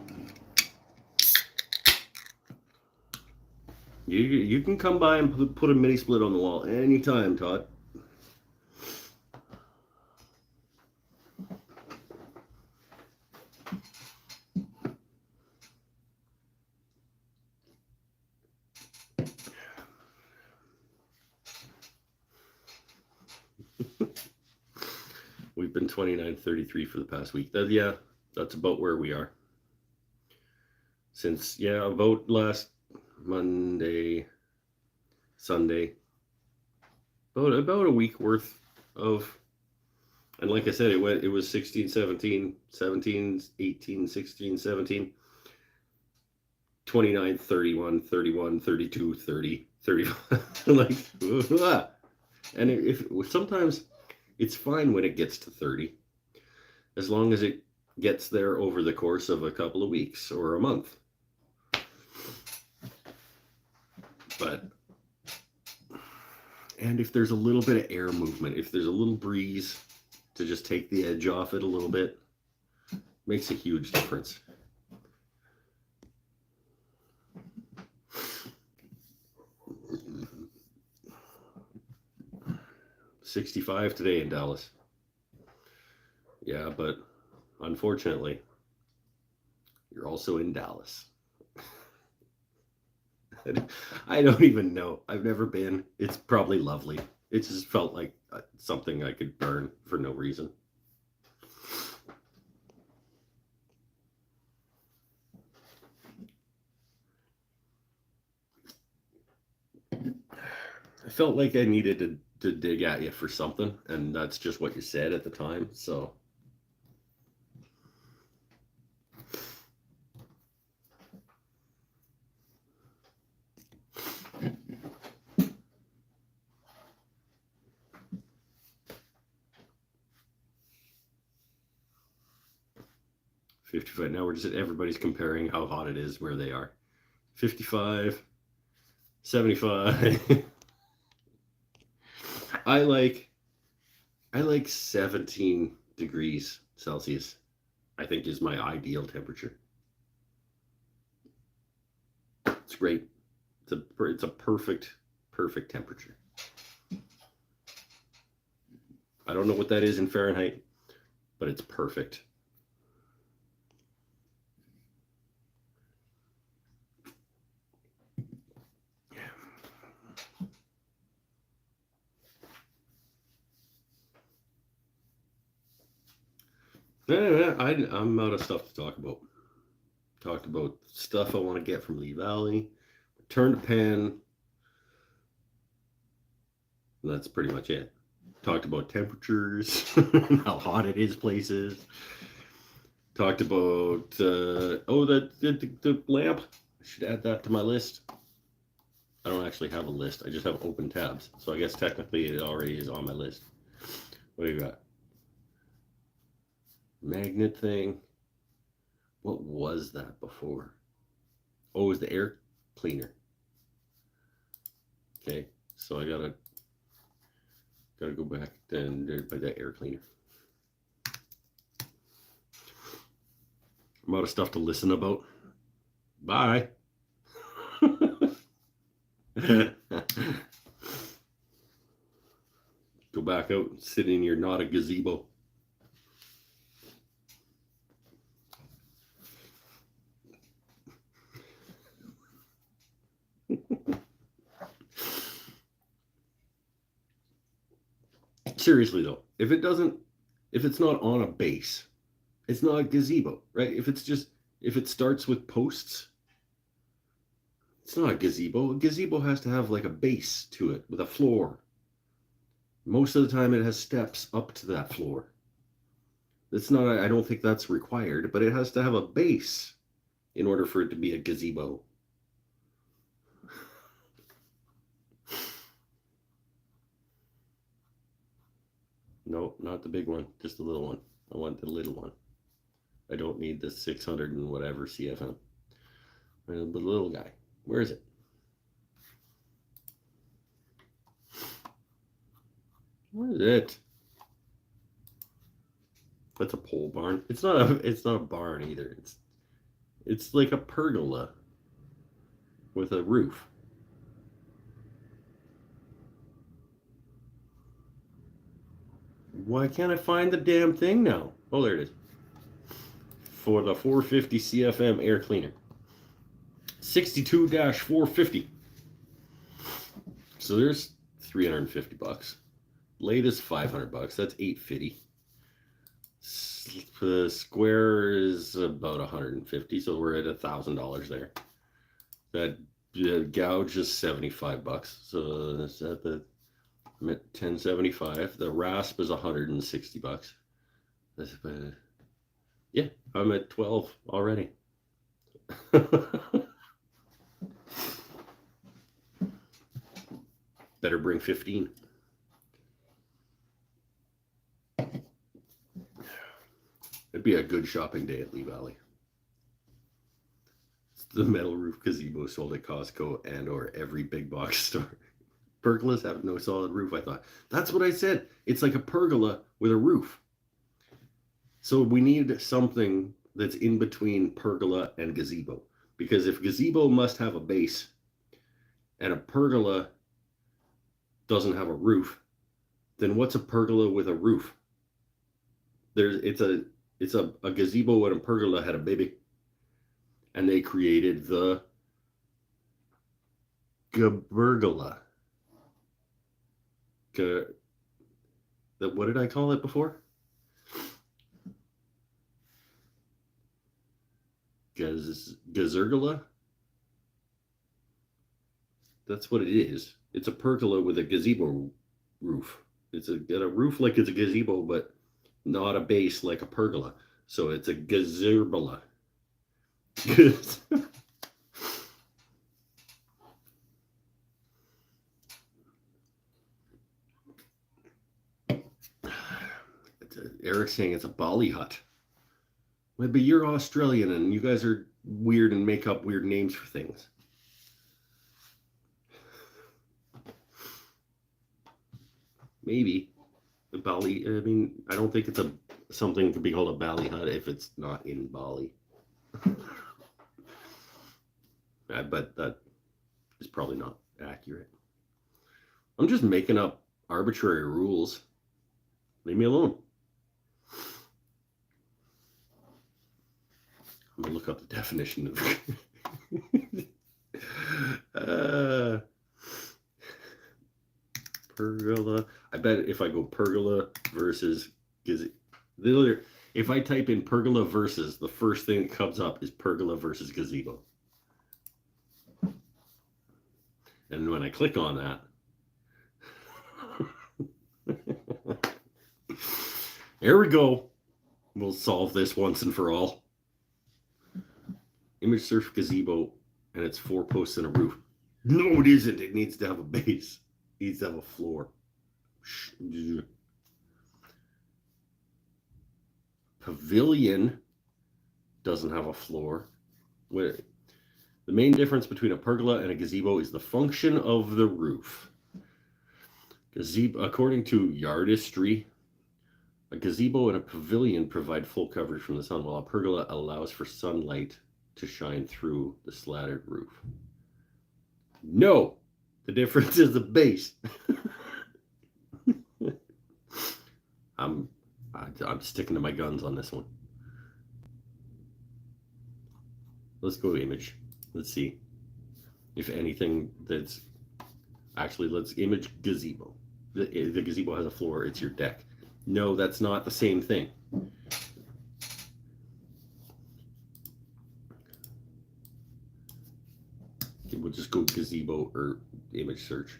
You can come by and put a mini split on the wall anytime, Todd. We've been 29.33 for the past week. Yeah, that's about where we are. Since, about last Monday, Sunday, about a week worth of, and like I said, it was 16, 17, 17, 18, 16, 17, 29, 31, 31, 32, 30, 35. Like, and if sometimes it's fine when it gets to 30, as long as it gets there over the course of a couple of weeks or a month. And if there's a little bit of air movement, if there's a little breeze to just take the edge off it a little bit, makes a huge difference. $65 today in Dallas. Yeah, but unfortunately, You're also in Dallas. I don't even know. I've never been. It's probably lovely. It just felt like something I could burn for no reason. I felt like I needed to dig at you for something, and that's just what you said at the time, so. $55. Now everybody's comparing how hot it is where they are. 55, 75. I like 17 degrees Celsius, I think is my ideal temperature. It's great. It's a perfect temperature. I don't know what that is in Fahrenheit, but it's perfect. I'm out of stuff to talk about. Talked about stuff I want to get from Lee Valley. Return to pen. That's pretty much it. Talked about temperatures, how hot it is places. Talked about the lamp. I should add that to my list. I don't actually have a list. I just have open tabs. So I guess technically it already is on my list. What do you got? Magnet thing. What was that before? Oh, it was the air cleaner. Okay, so I gotta go back and buy that air cleaner. I'm out of stuff to listen about. Bye. Go back out and sit in your not a gazebo. Seriously though, if it's not on a base, it's not a gazebo, right? If it starts with posts, it's not a gazebo. A gazebo has to have like a base to it with a floor. Most of the time it has steps up to that floor. I don't think that's required, but it has to have a base in order for it to be a gazebo. No, not the big one, just the little one. I want the little one. I don't need the 600 and whatever CFM. The little guy. Where is it? Where is it? That's a pole barn. It's not a barn either. It's like a pergola with a roof. Why can't I find the damn thing now? Oh, there it is. For the 450 CFM air cleaner. 62-450. So there's $350. Latest $500. That's $850. The square is about $150, so we're at $1,000 there. That gouge is $75. So that's at the I'm at 1075. The rasp is $160. Yeah, I'm at 12 already. Better bring 15. It'd be a good shopping day at Lee Valley. It's the metal roof gazebo sold at Costco and or every big box store. Pergolas have no solid roof, I thought. That's what I said. It's like a pergola with a roof. So we need something that's in between pergola and gazebo. Because if gazebo must have a base and a pergola doesn't have a roof, then what's a pergola with a roof? It's a gazebo and a pergola had a baby. and they created the Gabergula. What did I call it before? Gazergula? That's what it is. It's a pergola with a gazebo roof. It's got a roof like it's a gazebo, but not a base like a pergola. So it's a gazerbola. Eric's saying it's a Bali hut. But you're Australian and you guys are weird and make up weird names for things. Maybe the Bali. I mean, I don't think it's something could be called a Bali hut if it's not in Bali. But that is probably not accurate. I'm just making up arbitrary rules. Leave me alone. I'm gonna look up the definition of pergola. I bet if I go pergola versus gazebo, if I type in pergola versus, the first thing that comes up is pergola versus gazebo. And when I click on that, there we go. We'll solve this once and for all. Image search gazebo, and it's 4 posts and a roof. No, it isn't. It needs to have a base. It needs to have a floor. Pavilion doesn't have a floor. The main difference between a pergola and a gazebo is the function of the roof. Gazebo, according to Yardistry, a gazebo and a pavilion provide full coverage from the sun, while a pergola allows for sunlight to shine through the slatted roof. No, the difference is the base. I'm sticking to my guns on this one. Let's go image. Let's see if anything that's actually, let's image gazebo. The gazebo has a floor. It's your deck. No, that's not the same thing. We'll just go gazebo or image search.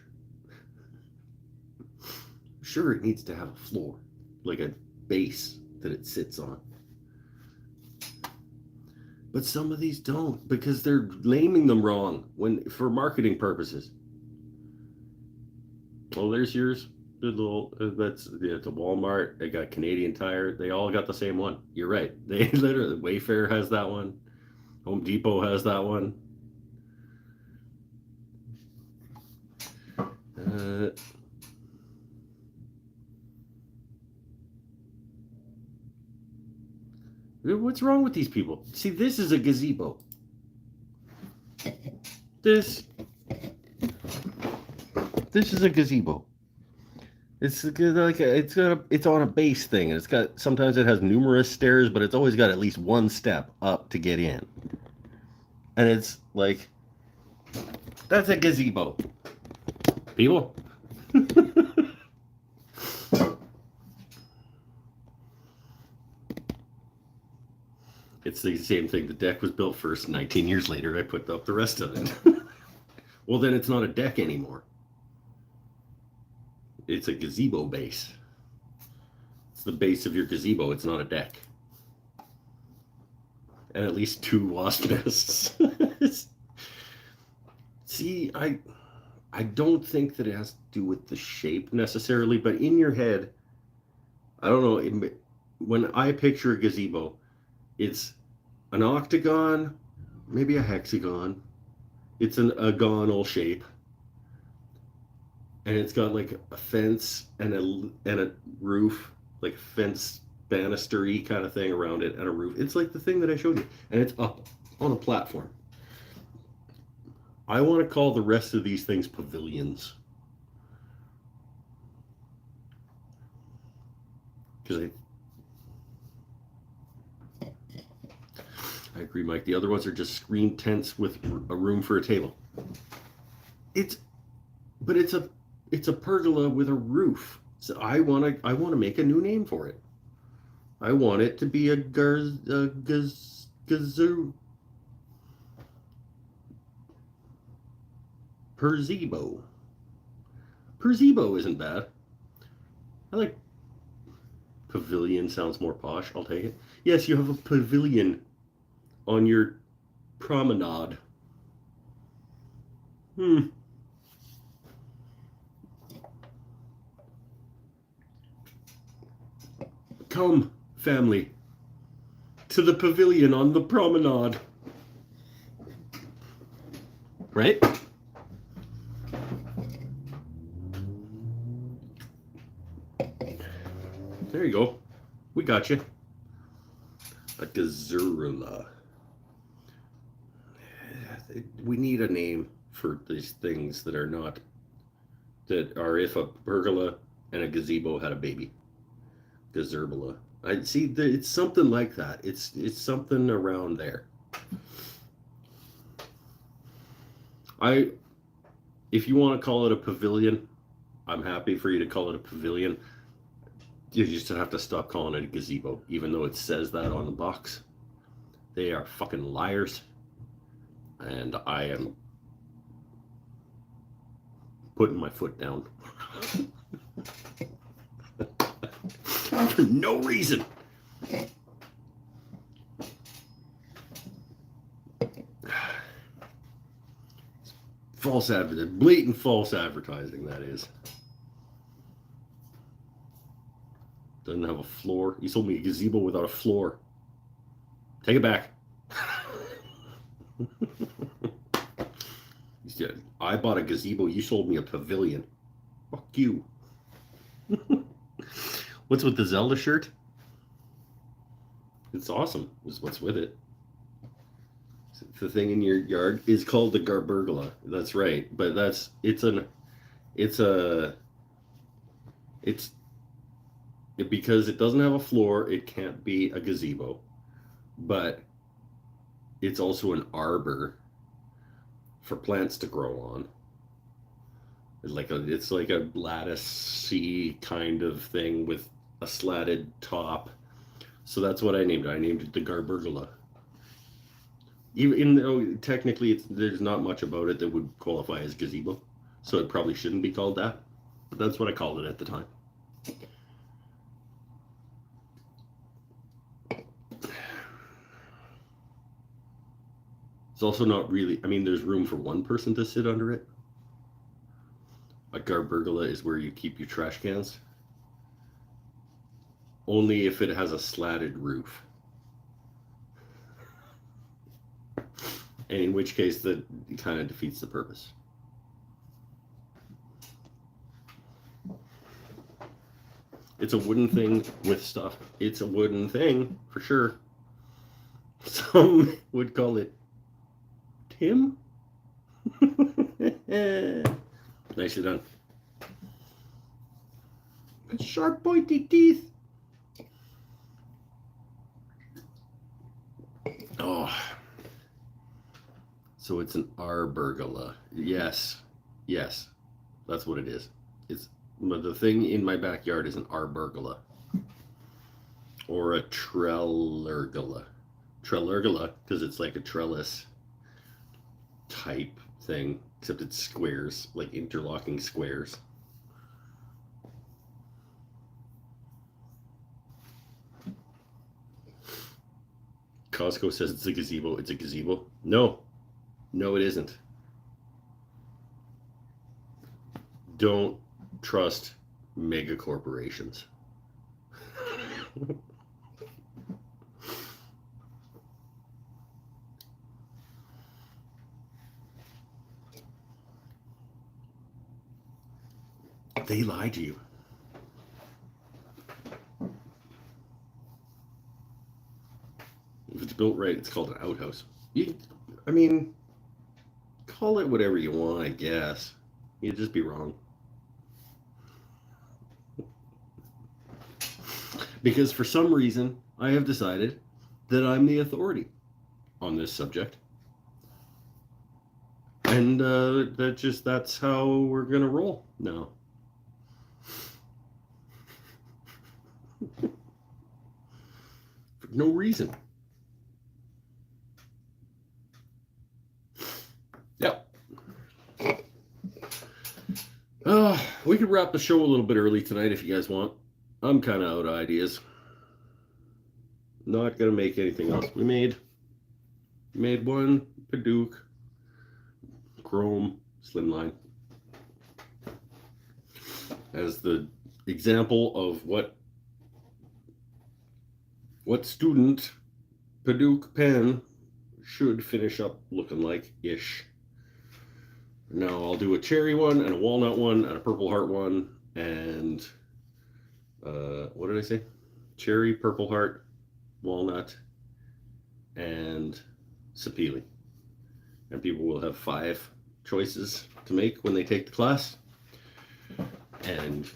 Sure, it needs to have a floor, like a base that it sits on. But some of these don't, because they're naming them wrong for marketing purposes. Oh, there's yours. The little it's a Walmart. They got Canadian Tire. They all got the same one. You're right. They literally, Wayfair has that one. Home Depot has that one. What's wrong with these people? See, this is a gazebo. This is a gazebo. It's like it's on a base thing. It's got, sometimes it has numerous stairs, but it's always got at least one step up to get in. And it's like, that's a gazebo. People. It's the same thing. The deck was built first. 19 years later, I put up the rest of it. Well, then it's not a deck anymore. It's a gazebo base. It's the base of your gazebo. It's not a deck. And at least 2 wasp nests. See, I don't think that it has to do with the shape necessarily, but in your head, I don't know, when I picture a gazebo, it's an octagon, maybe a hexagon. It's an agonal shape. And it's got like a fence and a roof, like a fence banister-y kind of thing around it, and a roof. It's like the thing that I showed you. And it's up on a platform. I want to call the rest of these things pavilions. Because I agree, Mike. The other ones are just screen tents with a room for a table. It's a pergola with a roof. So I want to make a new name for it. I want it to be a gazoo Perzebo. Perzebo isn't bad. I like pavilion. Sounds more posh. I'll take it. Yes, you have a pavilion on your promenade. Come, family, to the pavilion on the promenade. Right? There you go. We got you. A gazurula. We need a name for these things that are if a pergola and a gazebo had a baby. Gazerbula. I see. It's something like that. It's something around there. If you want to call it a pavilion, I'm happy for you to call it a pavilion. You just have to stop calling it a gazebo, even though it says that on the box. They are fucking liars. And I am putting my foot down. For no reason. False advertising. Blatant false advertising, that is. Doesn't have a floor. You sold me a gazebo without a floor. Take it back. I bought a gazebo. You sold me a pavilion. Fuck you. What's with the Zelda shirt? It's awesome. Is what's with it. The thing in your yard is called the Garburgula. That's right. But because it doesn't have a floor, it can't be a gazebo. But it's also an arbor for plants to grow on. It's like a lattice-y kind of thing with a slatted top. So that's what I named it. I named it the Garburgula. Even though technically there's not much about it that would qualify as gazebo. So it probably shouldn't be called that. But that's what I called it at the time. It's also not really, there's room for one person to sit under it. A Garburgula is where you keep your trash cans. Only if it has a slatted roof. And in which case that kind of defeats the purpose. It's a wooden thing with stuff. It's a wooden thing, for sure. Some would call it Tim? Nicely done. Sharp pointy teeth. Oh. So it's an arburgula. Yes. That's what it is. But the thing in my backyard is an arburgula. Or a trellergula. Trellergula, because it's like a trellis type thing, except it's squares, like interlocking squares. Costco says it's a gazebo. It's a gazebo. No, it isn't. Don't trust mega corporations. They lie to you. If it's built right, it's called an outhouse. Call it whatever you want, I guess. You'd just be wrong. Because for some reason, I have decided that I'm the authority. on this subject. And that's how we're gonna roll now. For no reason. Yep. We could wrap the show a little bit early tonight if you guys want. I'm kind of out of ideas. Not gonna make anything else. We made one Padauk Chrome Slimline as the example of what student Padauk pen should finish up looking like ish. Now I'll do a cherry one and a walnut one and a purple heart one and what did I say? Cherry, purple heart, walnut, and sapele. And people will have 5 choices to make when they take the class. And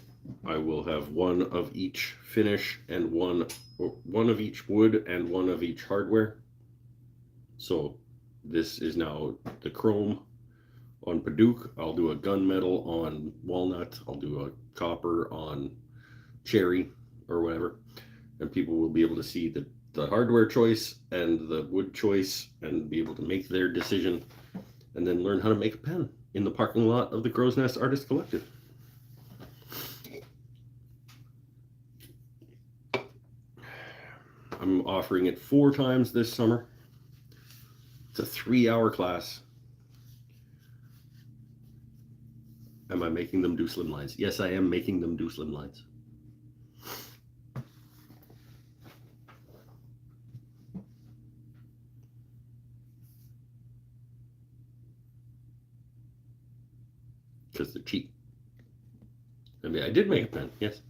I will have one of each finish and one of each wood and one of each hardware. So this is now the chrome on Padauk. I'll do a gunmetal on walnut. I'll do a copper on cherry or whatever. And people will be able to see the hardware choice and the wood choice and be able to make their decision and then learn how to make a pen in the parking lot of the Crow's Nest Artist Collective. I'm offering it 4 times this summer. It's a 3-hour class. Am I making them do slim lines? Yes, I am making them do slim lines. Because they're cheap. I mean, I did make a pen, yes.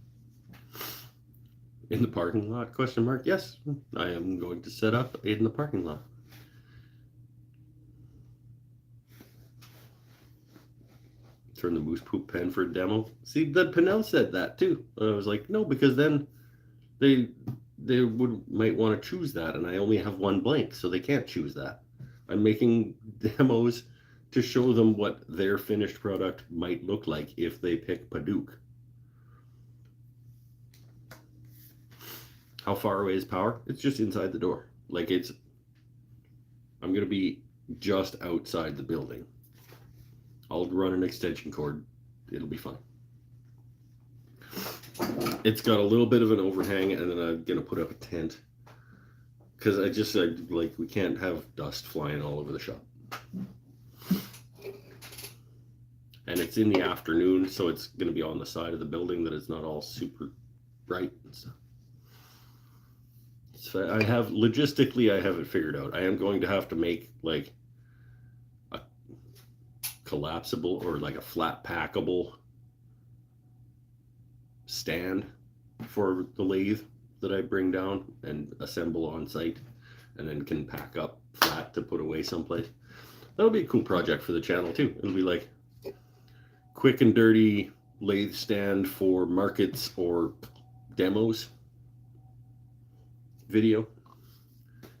In the parking lot, question mark? Yes, I am going to set up in the parking lot. Turn the moose poop pen for a demo. See, the Pinnell said that too. I was like, no, because then they might want to choose that, and I only have 1 blank, so they can't choose that. I'm making demos to show them what their finished product might look like if they pick Padauk. How far away is power? It's just inside the door. Like I'm going to be just outside the building. I'll run an extension cord. It'll be fine. It's got a little bit of an overhang, and then I'm going to put up a tent. Because we can't have dust flying all over the shop. And it's in the afternoon, so it's going to be on the side of the building that it's not all super bright and stuff. So logistically, I have it figured out. I am going to have to make like a collapsible or like a flat packable stand for the lathe that I bring down and assemble on site and then can pack up flat to put away someplace. That'll be a cool project for the channel too. It'll be like quick and dirty lathe stand for markets or demos video.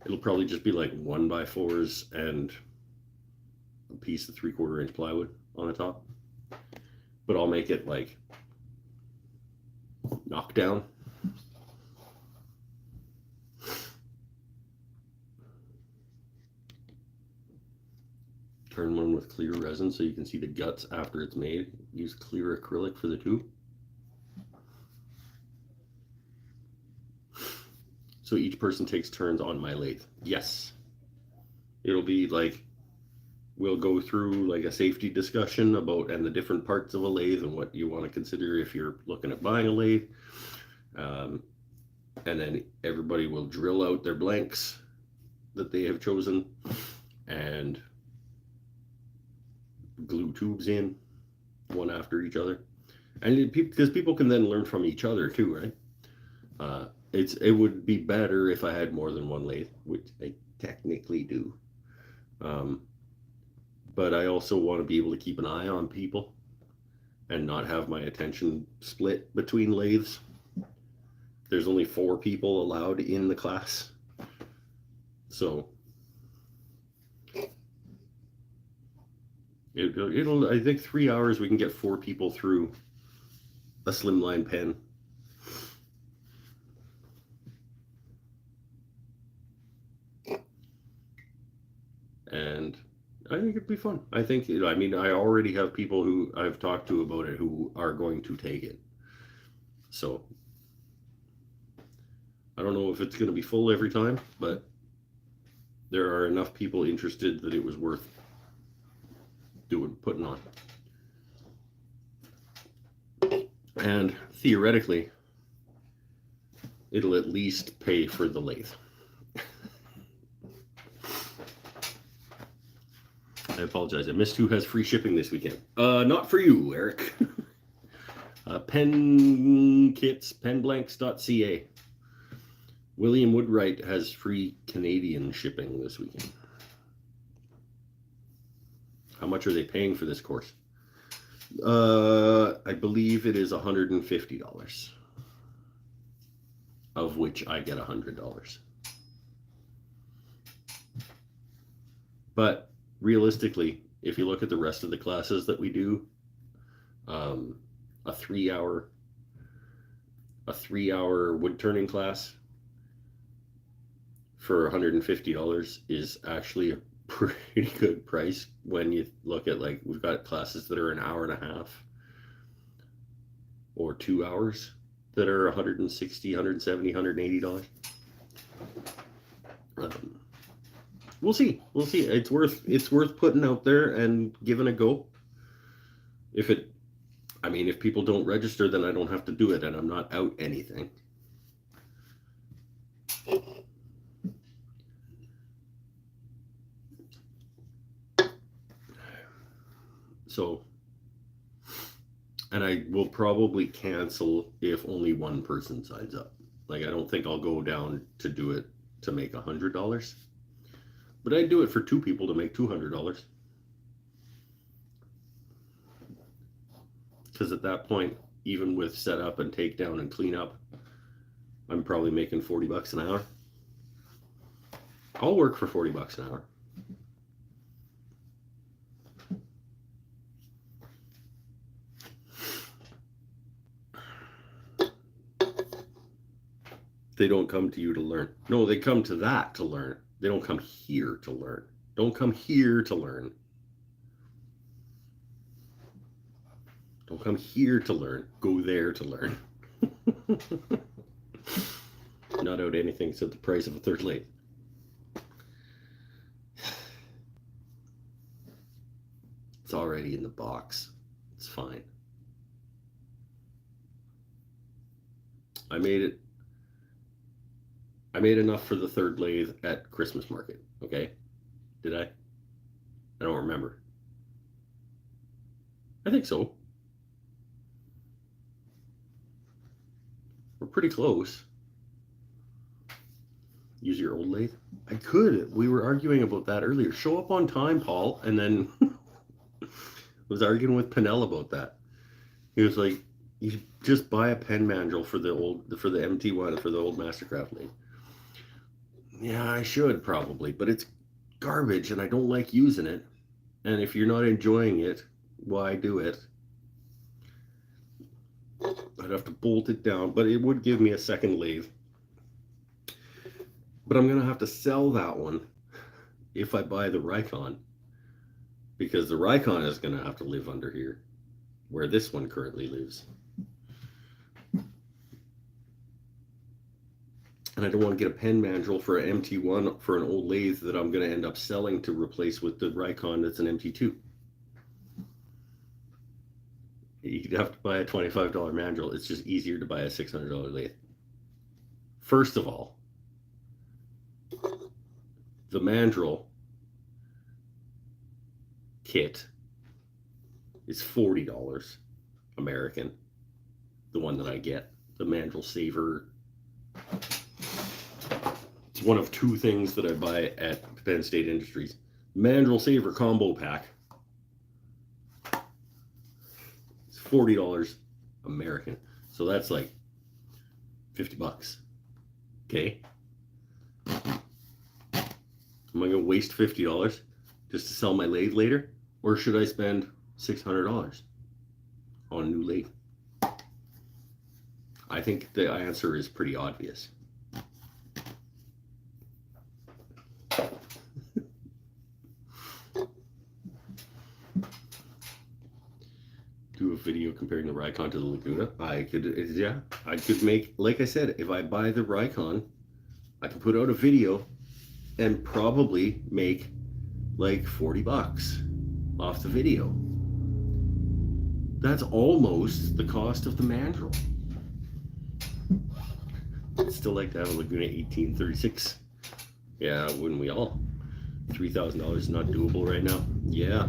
It'll probably just be like 1x4s and a piece of 3/4 inch plywood on the top, but I'll make it like knockdown. Turn one with clear resin so you can see the guts after it's made. Use clear acrylic for the tube. So each person takes turns on my lathe. Yes. It'll be like, we'll go through like a safety discussion about and the different parts of a lathe and what you want to consider if you're looking at buying a lathe. And then everybody will drill out their blanks that they have chosen and glue tubes in one after each other. And because people can then learn from each other too, right? It would be better if I had more than one lathe, which I technically do. But I also want to be able to keep an eye on people and not have my attention split between lathes. There's only 4 people allowed in the class. So It'll I think 3 hours we can get 4 people through a slimline pen. And I think it'd be fun. I think, I mean, I already have people who I've talked to about it who are going to take it. So I don't know if it's going to be full every time, but there are enough people interested that it was worth putting on. And theoretically, it'll at least pay for the lathe. I apologize. I missed who has free shipping this weekend. Not for you, Eric. Pen kits, penblanks.ca. William Woodwright has free Canadian shipping this weekend. How much are they paying for this course? I believe it is $150, of which I get $100. But realistically, if you look at the rest of the classes that we do, a 3-hour wood turning class for $150 is actually a pretty good price when you look at, like, we've got classes that are an hour and a half or 2 hours that are $160, $170, $180. We'll see. It's worth putting out there and giving a go. If people don't register, then I don't have to do it, and I'm not out anything. So, and I will probably cancel if only one person signs up. Like, I don't think I'll go down to do it to make $100, but I'd do it for 2 people to make $200. Because at that point, even with setup and takedown and cleanup, I'm probably making $40 an hour. I'll work for $40 an hour. They don't come to you to learn. No, they come to that to learn. They don't come here to learn. Don't come here to learn. Don't come here to learn. Go there to learn. Not out anything except the price of a third lathe. It's already in the box. It's fine. I made enough for the third lathe at Christmas market, okay? Did I? I don't remember. I think so. We're pretty close. Use your old lathe? I could. We were arguing about that earlier. Show up on time, Paul. And then was arguing with Pinnell about that. He was like, you just buy a pen mandrel for the MT1, for the old Mastercraft lathe. Yeah, I should probably, but it's garbage and I don't like using it. And if you're not enjoying it, why do it? I'd have to bolt it down, but it would give me a second lathe. But I'm going to have to sell that one if I buy the Rikon, because the Rikon is going to have to live under here where this one currently lives. And I don't want to get a pen mandrel for an MT1 for an old lathe that I'm going to end up selling to replace with the Rikon that's an MT2. You'd have to buy a $25 mandrel. It's just easier to buy a $600 lathe. First of all, the mandrel kit is $40 American. The one that I get, the mandrel saver. It's one of 2 things that I buy at Penn State Industries. Mandrel saver combo pack. It's $40 American. So that's like $50. Okay. Am I going to waste $50 just to sell my lathe later? Or should I spend $600 on a new lathe? I think the answer is pretty obvious. Do a video comparing the Rikon to the Laguna. I could make, like I said, if I buy the Rikon, I can put out a video and probably make like $40 off the video. That's almost the cost of the mandrel. I'd still like to have a Laguna 1836. Yeah, wouldn't we all? $3,000 is not doable right now. Yeah.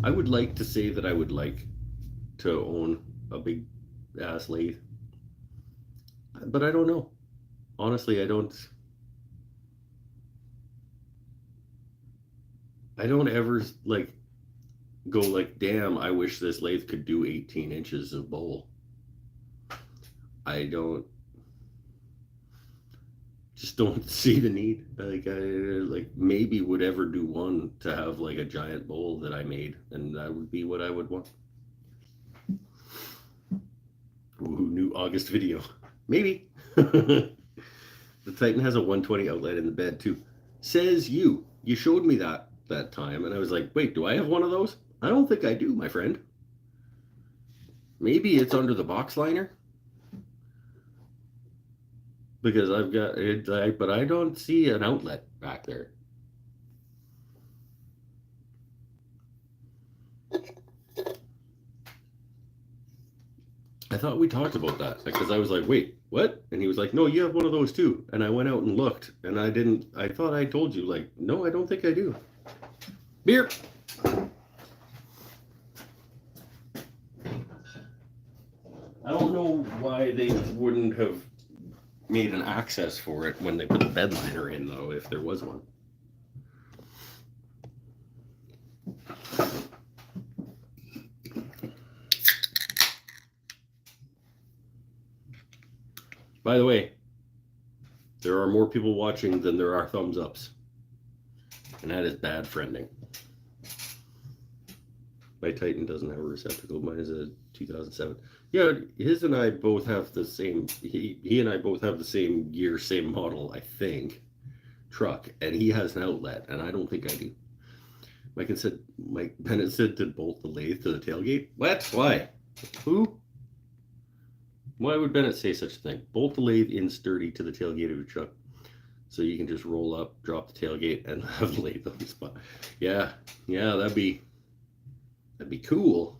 I would like to say that I would like to own a big ass lathe, but I don't know. Honestly, I don't ever like go like, damn, I wish this lathe could do 18 inches of bowl. I just don't see the need. Like, I maybe would ever do one to have like a giant bowl that I made, and that would be what I would want. Ooh, new August video. Maybe. The Titan has a 120 outlet in the bed too. Says you. You showed me that time, and I was like, wait, do I have one of those? I don't think I do, my friend. Maybe it's under the box liner. Because I've got it, but I don't see an outlet back there. I thought we talked about that because I was like, wait, what? And he was like, no, you have one of those too. And I went out and looked, and I thought I told you, like, no, I don't think I do. Beer. I don't know why they wouldn't have made an access for it when they put the bed liner in, though, if there was one. By the way, there are more people watching than there are thumbs ups, and that is bad friending. My Titan doesn't have a receptacle. Mine is a 2007. Yeah, his and I both have the same. He and I both have the same year, same model, I think, truck, and he has an outlet, and I don't think I do. Mike Bennett said to bolt the lathe to the tailgate. What? Why? Who? Why would Bennett say such a thing? Bolt the lathe in sturdy to the tailgate of your truck, so you can just roll up, drop the tailgate, and have the lathe on the spot. Yeah, that'd be cool.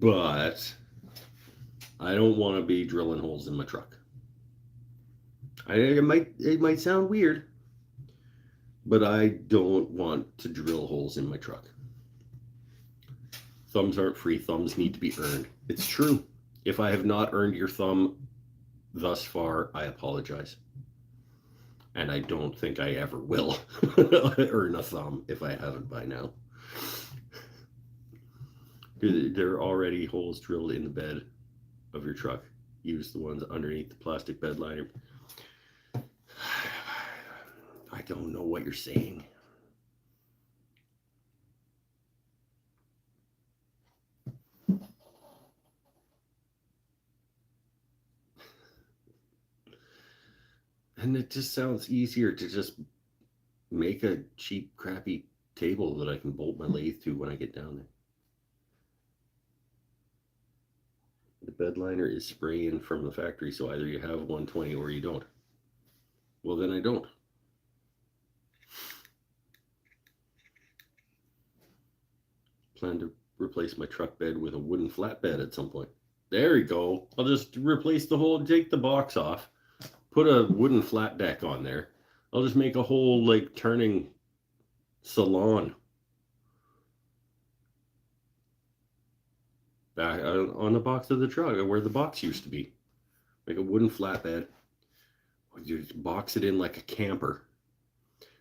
But I don't want to be drilling holes in my truck. It might sound weird, but I don't want to drill holes in my truck. Thumbs aren't free. Thumbs need to be earned. It's true. If I have not earned your thumb thus far, I apologize. And I don't think I ever will earn a thumb if I haven't by now. There are already holes drilled in the bed of your truck. Use the ones underneath the plastic bed liner. I don't know what you're saying. And it just sounds easier to just make a cheap, crappy table that I can bolt my lathe to when I get down there. The bed liner is spraying from the factory, so either you have 120 or you don't. Well, then I don't. Plan to replace my truck bed with a wooden flatbed at some point. There you go. I'll just replace the whole, take the box off, put a wooden flat deck on there. I'll just make a whole like turning salon. Back on the box of the truck where the box used to be. Make a wooden flatbed. You just box it in like a camper.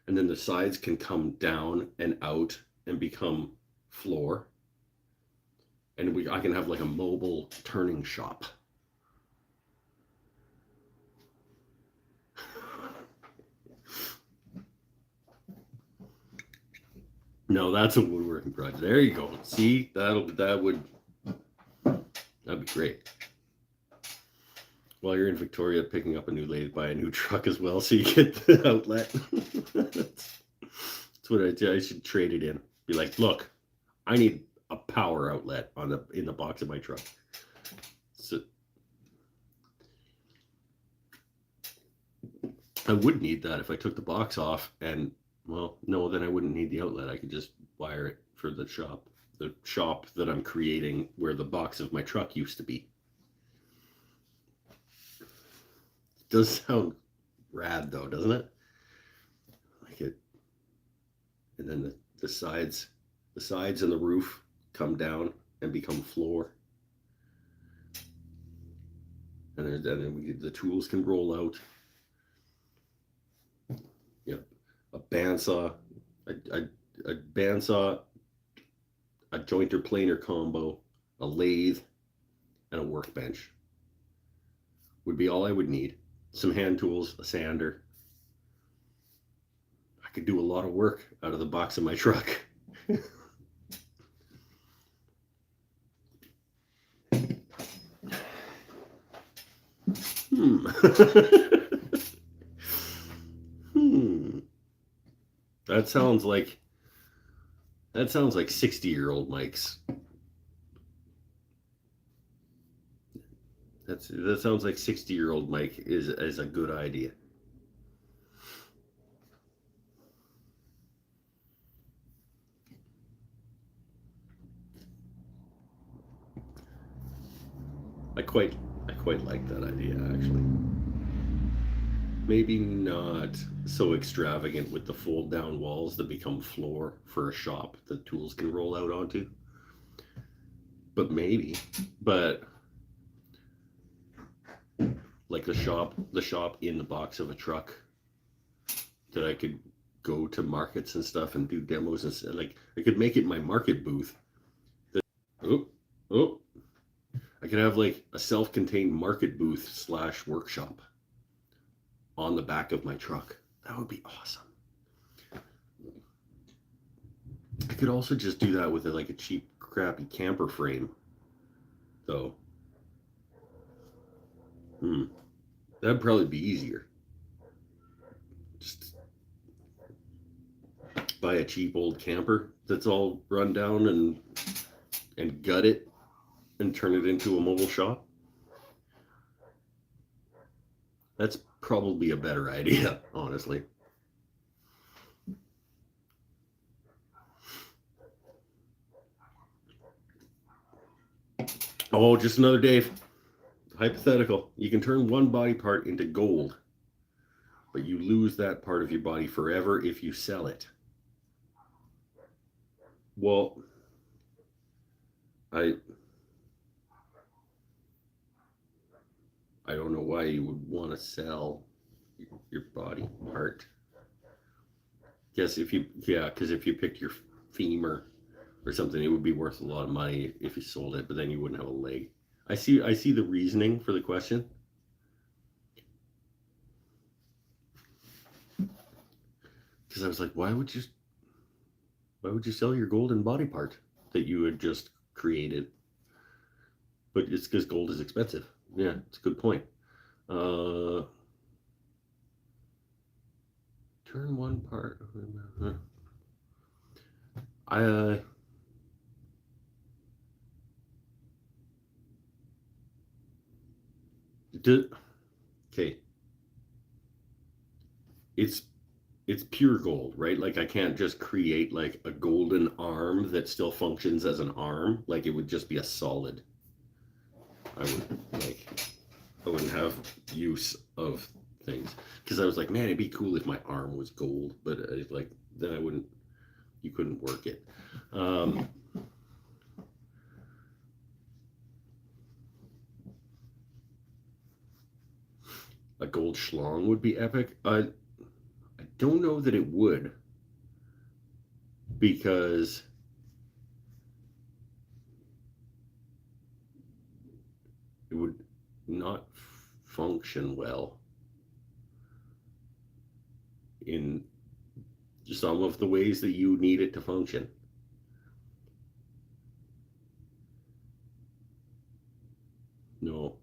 And then the sides can come down and out and become floor. And I can have like a mobile turning shop. No, that's a woodworking project. There you go. See, that'd be great. While you're in Victoria, picking up a new lathe, buy a new truck as well, so you get the outlet. That's what I should trade it in. Be like, look, I need a power outlet in the box of my truck. So I would need that if I took the box off, and well, no, then I wouldn't need the outlet. I could just wire it for the shop that I'm creating where the box of my truck used to be. It does sound rad though, doesn't it? Like it, and then the sides and the roof come down and become floor, and then the tools can roll out. Yep, a bandsaw, a bandsaw, a jointer planer combo, a lathe, and a workbench would be all I would need. Some hand tools, a sander. I could do a lot of work out of the box of my truck. That sounds like 60-year-old Mike's. That sounds like 60-year-old Mike is a good idea. I quite like that idea, actually. Maybe not so extravagant with the fold down walls that become floor for a shop that tools can roll out onto. But maybe. But like the shop in the box of a truck that I could go to markets and stuff and do demos, and like I could make it my market booth. I could have like a self-contained market booth / workshop on the back of my truck. That would be awesome. I could also just do that with like a cheap, crappy camper frame, though. That'd probably be easier. Just buy a cheap old camper that's all run down and gut it and turn it into a mobile shop. That's probably a better idea, honestly. Oh, just another Dave. Hypothetical. You can turn one body part into gold, but you lose that part of your body forever if you sell it. Well, I don't know why you would want to sell your body part. Guess because if you picked your femur or something, it would be worth a lot of money if you sold it, but then you wouldn't have a leg. I see the reasoning for the question. Because I was like, why would you sell your golden body part that you had just created? But it's because gold is expensive. Yeah, it's a good point. Turn one part. Okay. It's pure gold, right? Like I can't just create like a golden arm that still functions as an arm. Like it would just be a solid. I wouldn't have use of things because I was like, man, it'd be cool if my arm was gold, but like then you couldn't work it. A gold schlong would be epic. I don't know that it would, because it would not function well in some of the ways that you need it to function. No.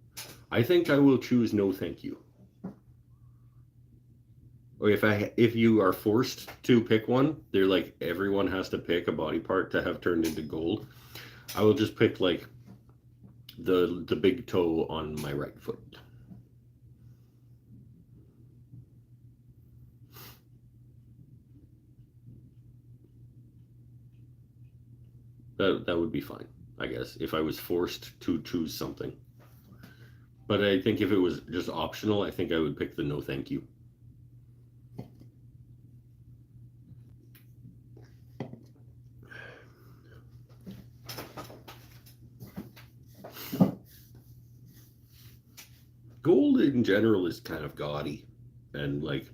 I think I will choose no thank you. Or if you are forced to pick one, they're like everyone has to pick a body part to have turned into gold. I will just pick like the big toe on my right foot. That would be fine, I guess, if I was forced to choose something. But I think if it was just optional, I think I would pick the no thank you. Gold in general is kind of gaudy and like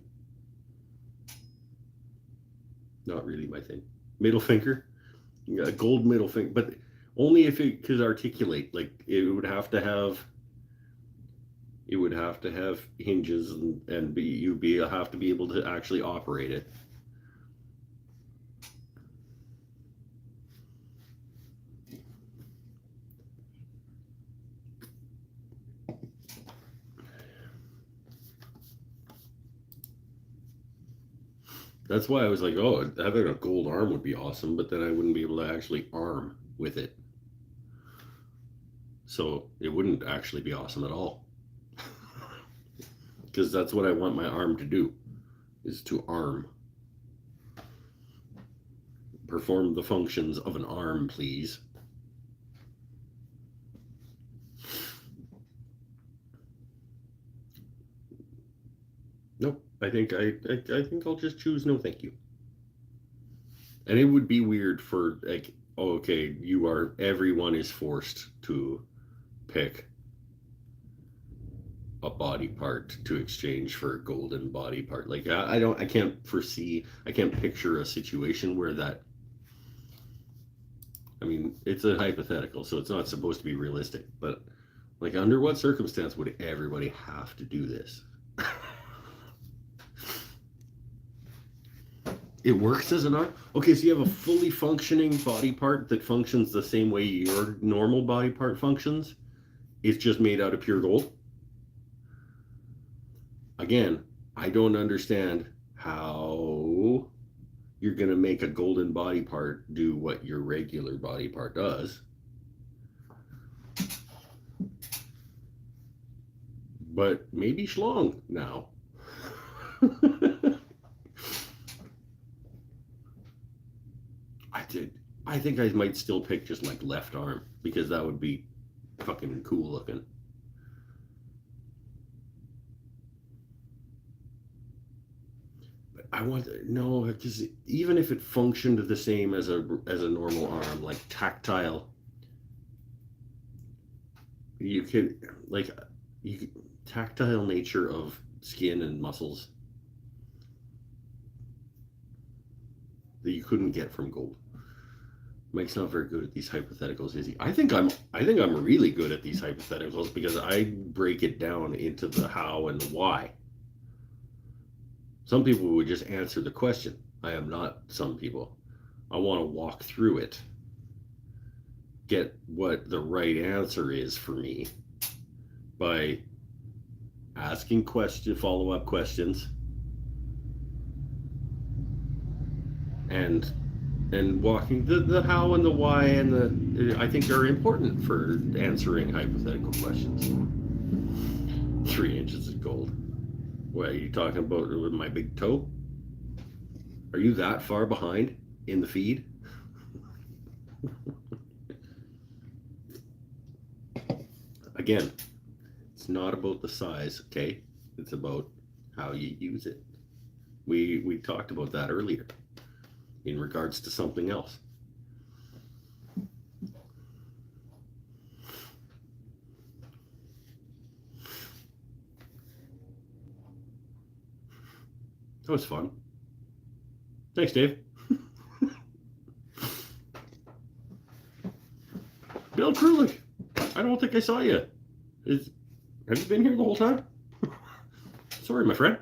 not really my thing. Middle finger, gold middle finger, but only if it could articulate. Like you'd have to have hinges and have to be able to actually operate it. That's why I was like, oh, having a gold arm would be awesome, but then I wouldn't be able to actually arm with it. So it wouldn't actually be awesome at all. Because that's what I want my arm to do, is to arm. Perform the functions of an arm, please. Nope. I think I'll just choose no thank you. And it would be weird for like, oh, okay, everyone is forced to pick a body part to exchange for a golden body part. Like I can't picture a situation where that, I mean, it's a hypothetical, so it's not supposed to be realistic, but like under what circumstance would everybody have to do this? It works as an arm? Okay, so you have a fully functioning body part that functions the same way your normal body part functions. It's just made out of pure gold. Again, I don't understand how you're going to make a golden body part do what your regular body part does. But maybe schlong now. I think I might still pick just like left arm because that would be fucking cool looking. But I want no, because even if it functioned the same as a normal arm, like tactile, tactile nature of skin and muscles that you couldn't get from gold. Mike's not very good at these hypotheticals, is he? I think I'm really good at these hypotheticals because I break it down into the how and the why. Some people would just answer the question. I am not some people. I want to walk through it, get what the right answer is for me by asking follow-up questions, and walking the how and the why and I think are important for answering hypothetical questions. 3 inches of gold. What are you talking about with my big toe? Are you that far behind in the feed? Again, it's not about the size, okay? It's about how you use it. We talked about that earlier in regards to something else. That was fun. Thanks, Dave. Bill Krulich, I don't think I saw you. Have you been here the whole time? Sorry, my friend.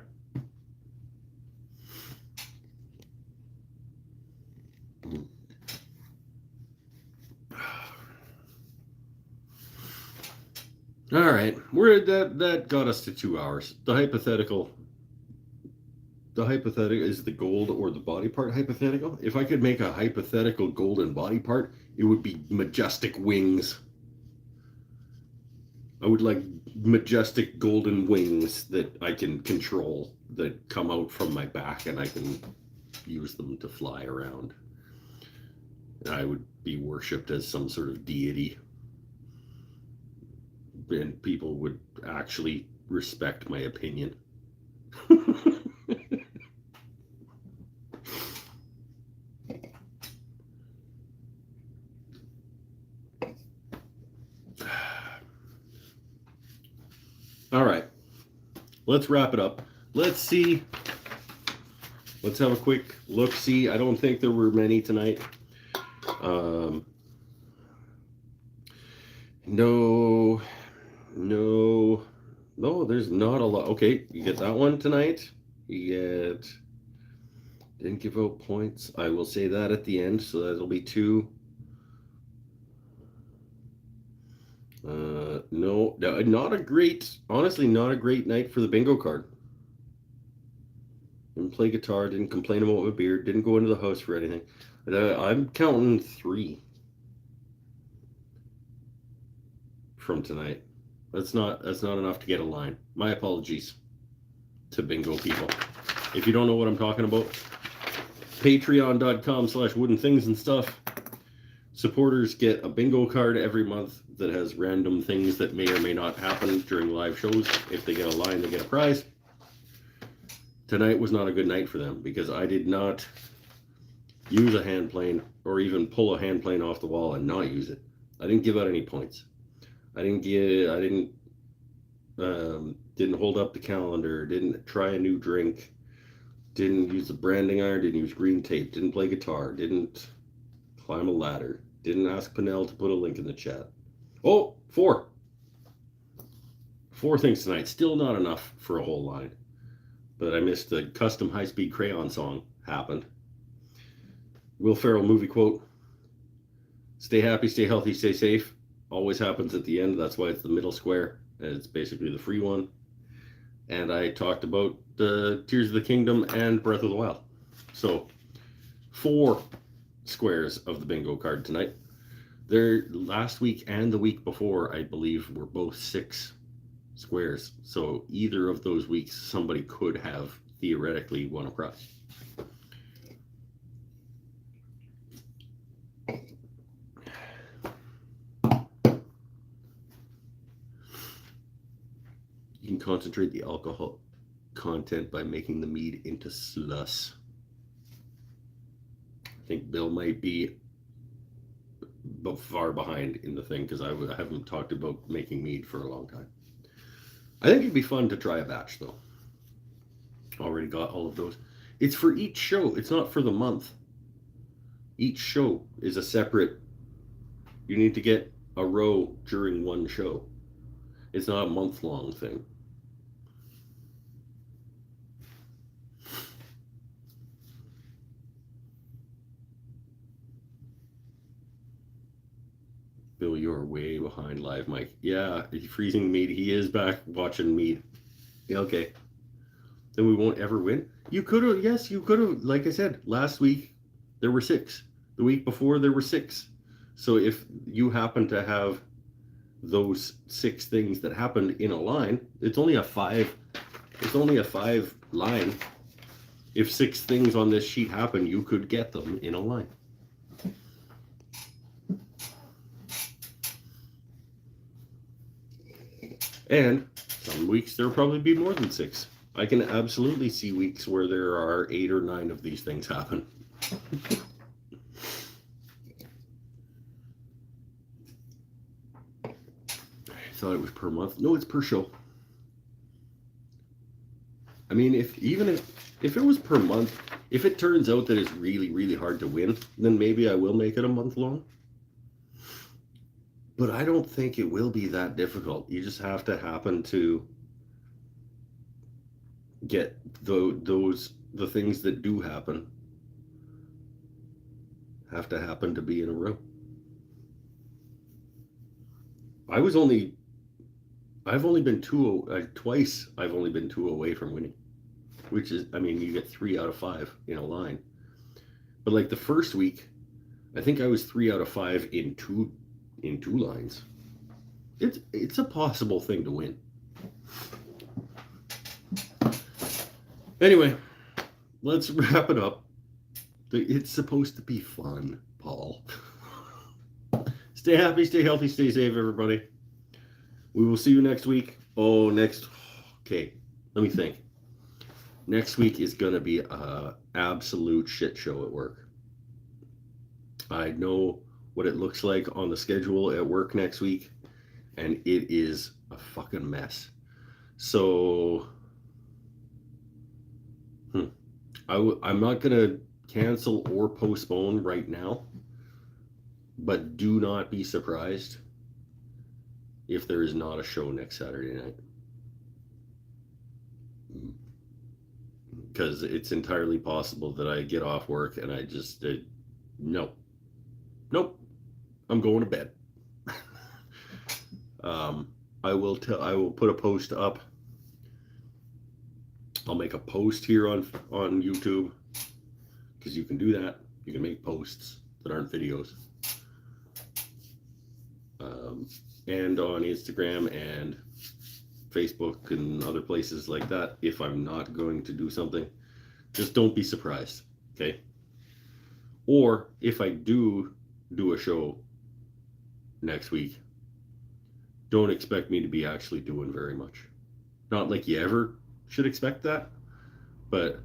All right, we're that got us to 2 hours. The hypothetical is the gold or the body part hypothetical. If I could make a hypothetical golden body part, it would be majestic wings. I would like majestic golden wings that I can control that come out from my back and I can use them to fly around. And I would be worshipped as some sort of deity. And people would actually respect my opinion. All right, let's wrap it up. Let's see. Let's have a quick look. See, I don't think there were many tonight. No, there's not a lot. Okay, you get that one tonight. You get, didn't give out points. I will say that at the end, so that'll be 2. No, not a great, honestly, not a great night for the bingo card. Didn't play guitar, didn't complain about my beard, didn't go into the house for anything. I'm counting 3 from tonight. That's not enough to get a line. My apologies to bingo people. If you don't know what I'm talking about, patreon.com/wooden things and stuff. Supporters get a bingo card every month that has random things that may or may not happen during live shows. If they get a line, they get a prize. Tonight was not a good night for them because I did not use a hand plane or even pull a hand plane off the wall and not use it. I didn't give out any points. I didn't hold up the calendar, didn't try a new drink, didn't use the branding iron, didn't use green tape, didn't play guitar, didn't climb a ladder, didn't ask Pinnell to put a link in the chat. Oh, 4 things tonight. Still not enough for a whole line. But I missed the custom high-speed crayon song happened. Will Ferrell movie quote, stay happy, stay healthy, stay safe. Always happens at the end. That's why it's the middle square. And it's basically the free one. And I talked about the Tears of the Kingdom and Breath of the Wild. So 4 squares of the bingo card tonight. There last week and the week before, I believe, were both 6 squares. So either of those weeks, somebody could have theoretically won a prize. You can concentrate the alcohol content by making the mead into slush. I think Bill might be far behind in the thing because I haven't talked about making mead for a long time. I think it'd be fun to try a batch though. Already got all of those. It's for each show. It's not for the month. Each show is a separate. You need to get a row during one show. It's not a month-long thing. Bill, you're way behind live, Mike. Yeah, freezing mead. He is back watching mead. Yeah, okay. Then we won't ever win. You could have, yes, you could have. Like I said, last week there were 6. The week before there were 6. So if you happen to have those 6 things that happened in a line, it's only a 5. It's only a 5 line. If 6 things on this sheet happen, you could get them in a line. And some weeks there'll probably be more than 6. I can absolutely see weeks where there are 8 or 9 of these things happen. I thought it was per month. No, it's per show. I mean, if it was per month, if it turns out that it's really, really hard to win, then maybe I will make it a month long. But I don't think it will be that difficult. You just have to happen to get the things that do happen have to happen to be in a row. I was only I've only been twice. I've only been 2 away from winning, which is, I mean, you get 3 out of 5 in a line. But like the first week, I think I was 3 out of 5 in two lines. It's a possible thing to win. Anyway, let's wrap it up. It's supposed to be fun, Paul. Stay happy, stay healthy, stay safe, everybody. We will see you next week. Okay, let me think. Next week is going to be an absolute shit show at work. I know what it looks like on the schedule at work next week, and it is a fucking mess. So, I'm not going to cancel or postpone right now, but do not be surprised if there is not a show next Saturday night. Because it's entirely possible that I get off work and I just, nope, I'm going to bed. I will put a post up. I'll make a post here on YouTube, because you can do that. You can make posts that aren't videos. And on Instagram and Facebook and other places like that. If I'm not going to do something, just don't be surprised, okay? Or if I do a show next week, don't expect me to be actually doing very much. Not like you ever should expect that, but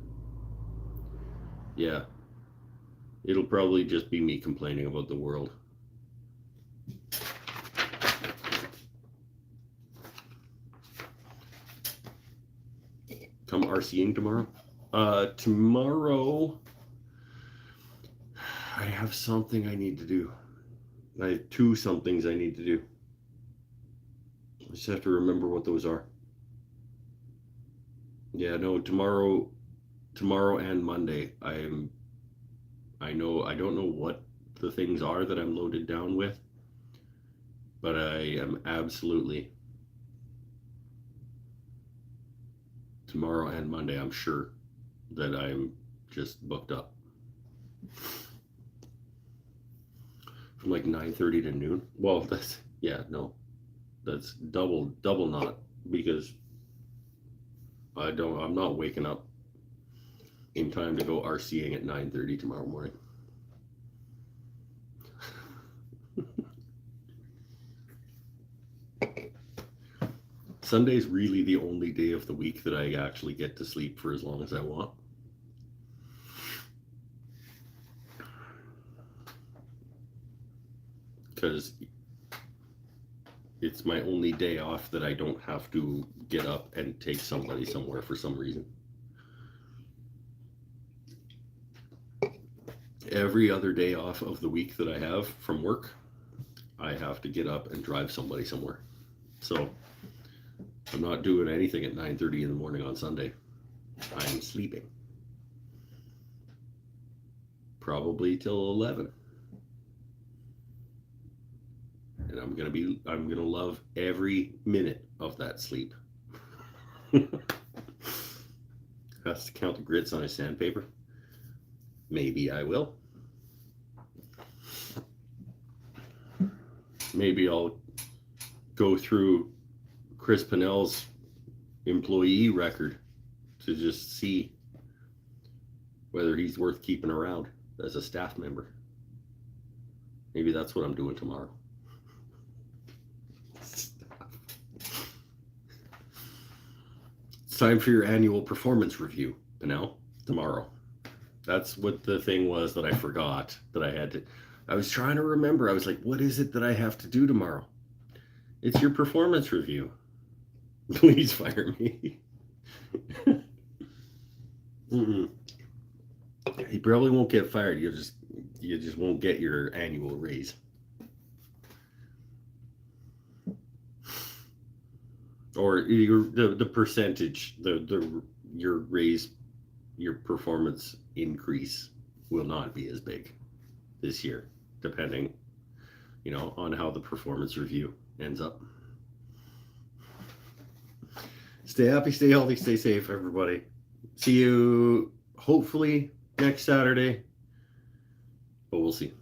yeah, it'll probably just be me complaining about the world. Come RCing tomorrow? Tomorrow I have something I need to do. I have 2 somethings I need to do. I just have to remember what those are. Yeah, no, tomorrow and Monday I don't know what the things are that I'm loaded down with, but I am absolutely, tomorrow and Monday, I'm sure that I'm just booked up from like 9:30 to noon. Well, that's double not, because I'm not waking up in time to go RCing at 9:30 tomorrow morning. Sunday's really the only day of the week that I actually get to sleep for as long as I want. Because it's my only day off that I don't have to get up and take somebody somewhere for some reason. Every other day off of the week that I have from work, I have to get up and drive somebody somewhere. So I'm not doing anything at 9:30 in the morning on Sunday. I'm sleeping. Probably till 11. And I'm gonna love every minute of that sleep. Has to count the grits on his sandpaper. Maybe I will. Maybe I'll go through Chris Pinnell's employee record to just see whether he's worth keeping around as a staff member. Maybe that's what I'm doing tomorrow. It's time for your annual performance review, Pinnell, tomorrow. That's what the thing was that I forgot that I had to. I was trying to remember. I was like, what is it that I have to do tomorrow? It's your performance review. Please fire me. He probably won't get fired. You just won't get your annual raise. Or the percentage, your raise, your performance increase will not be as big this year, depending, on how the performance review ends up. Stay happy, stay healthy, stay safe, everybody. See you hopefully next Saturday, but we'll see.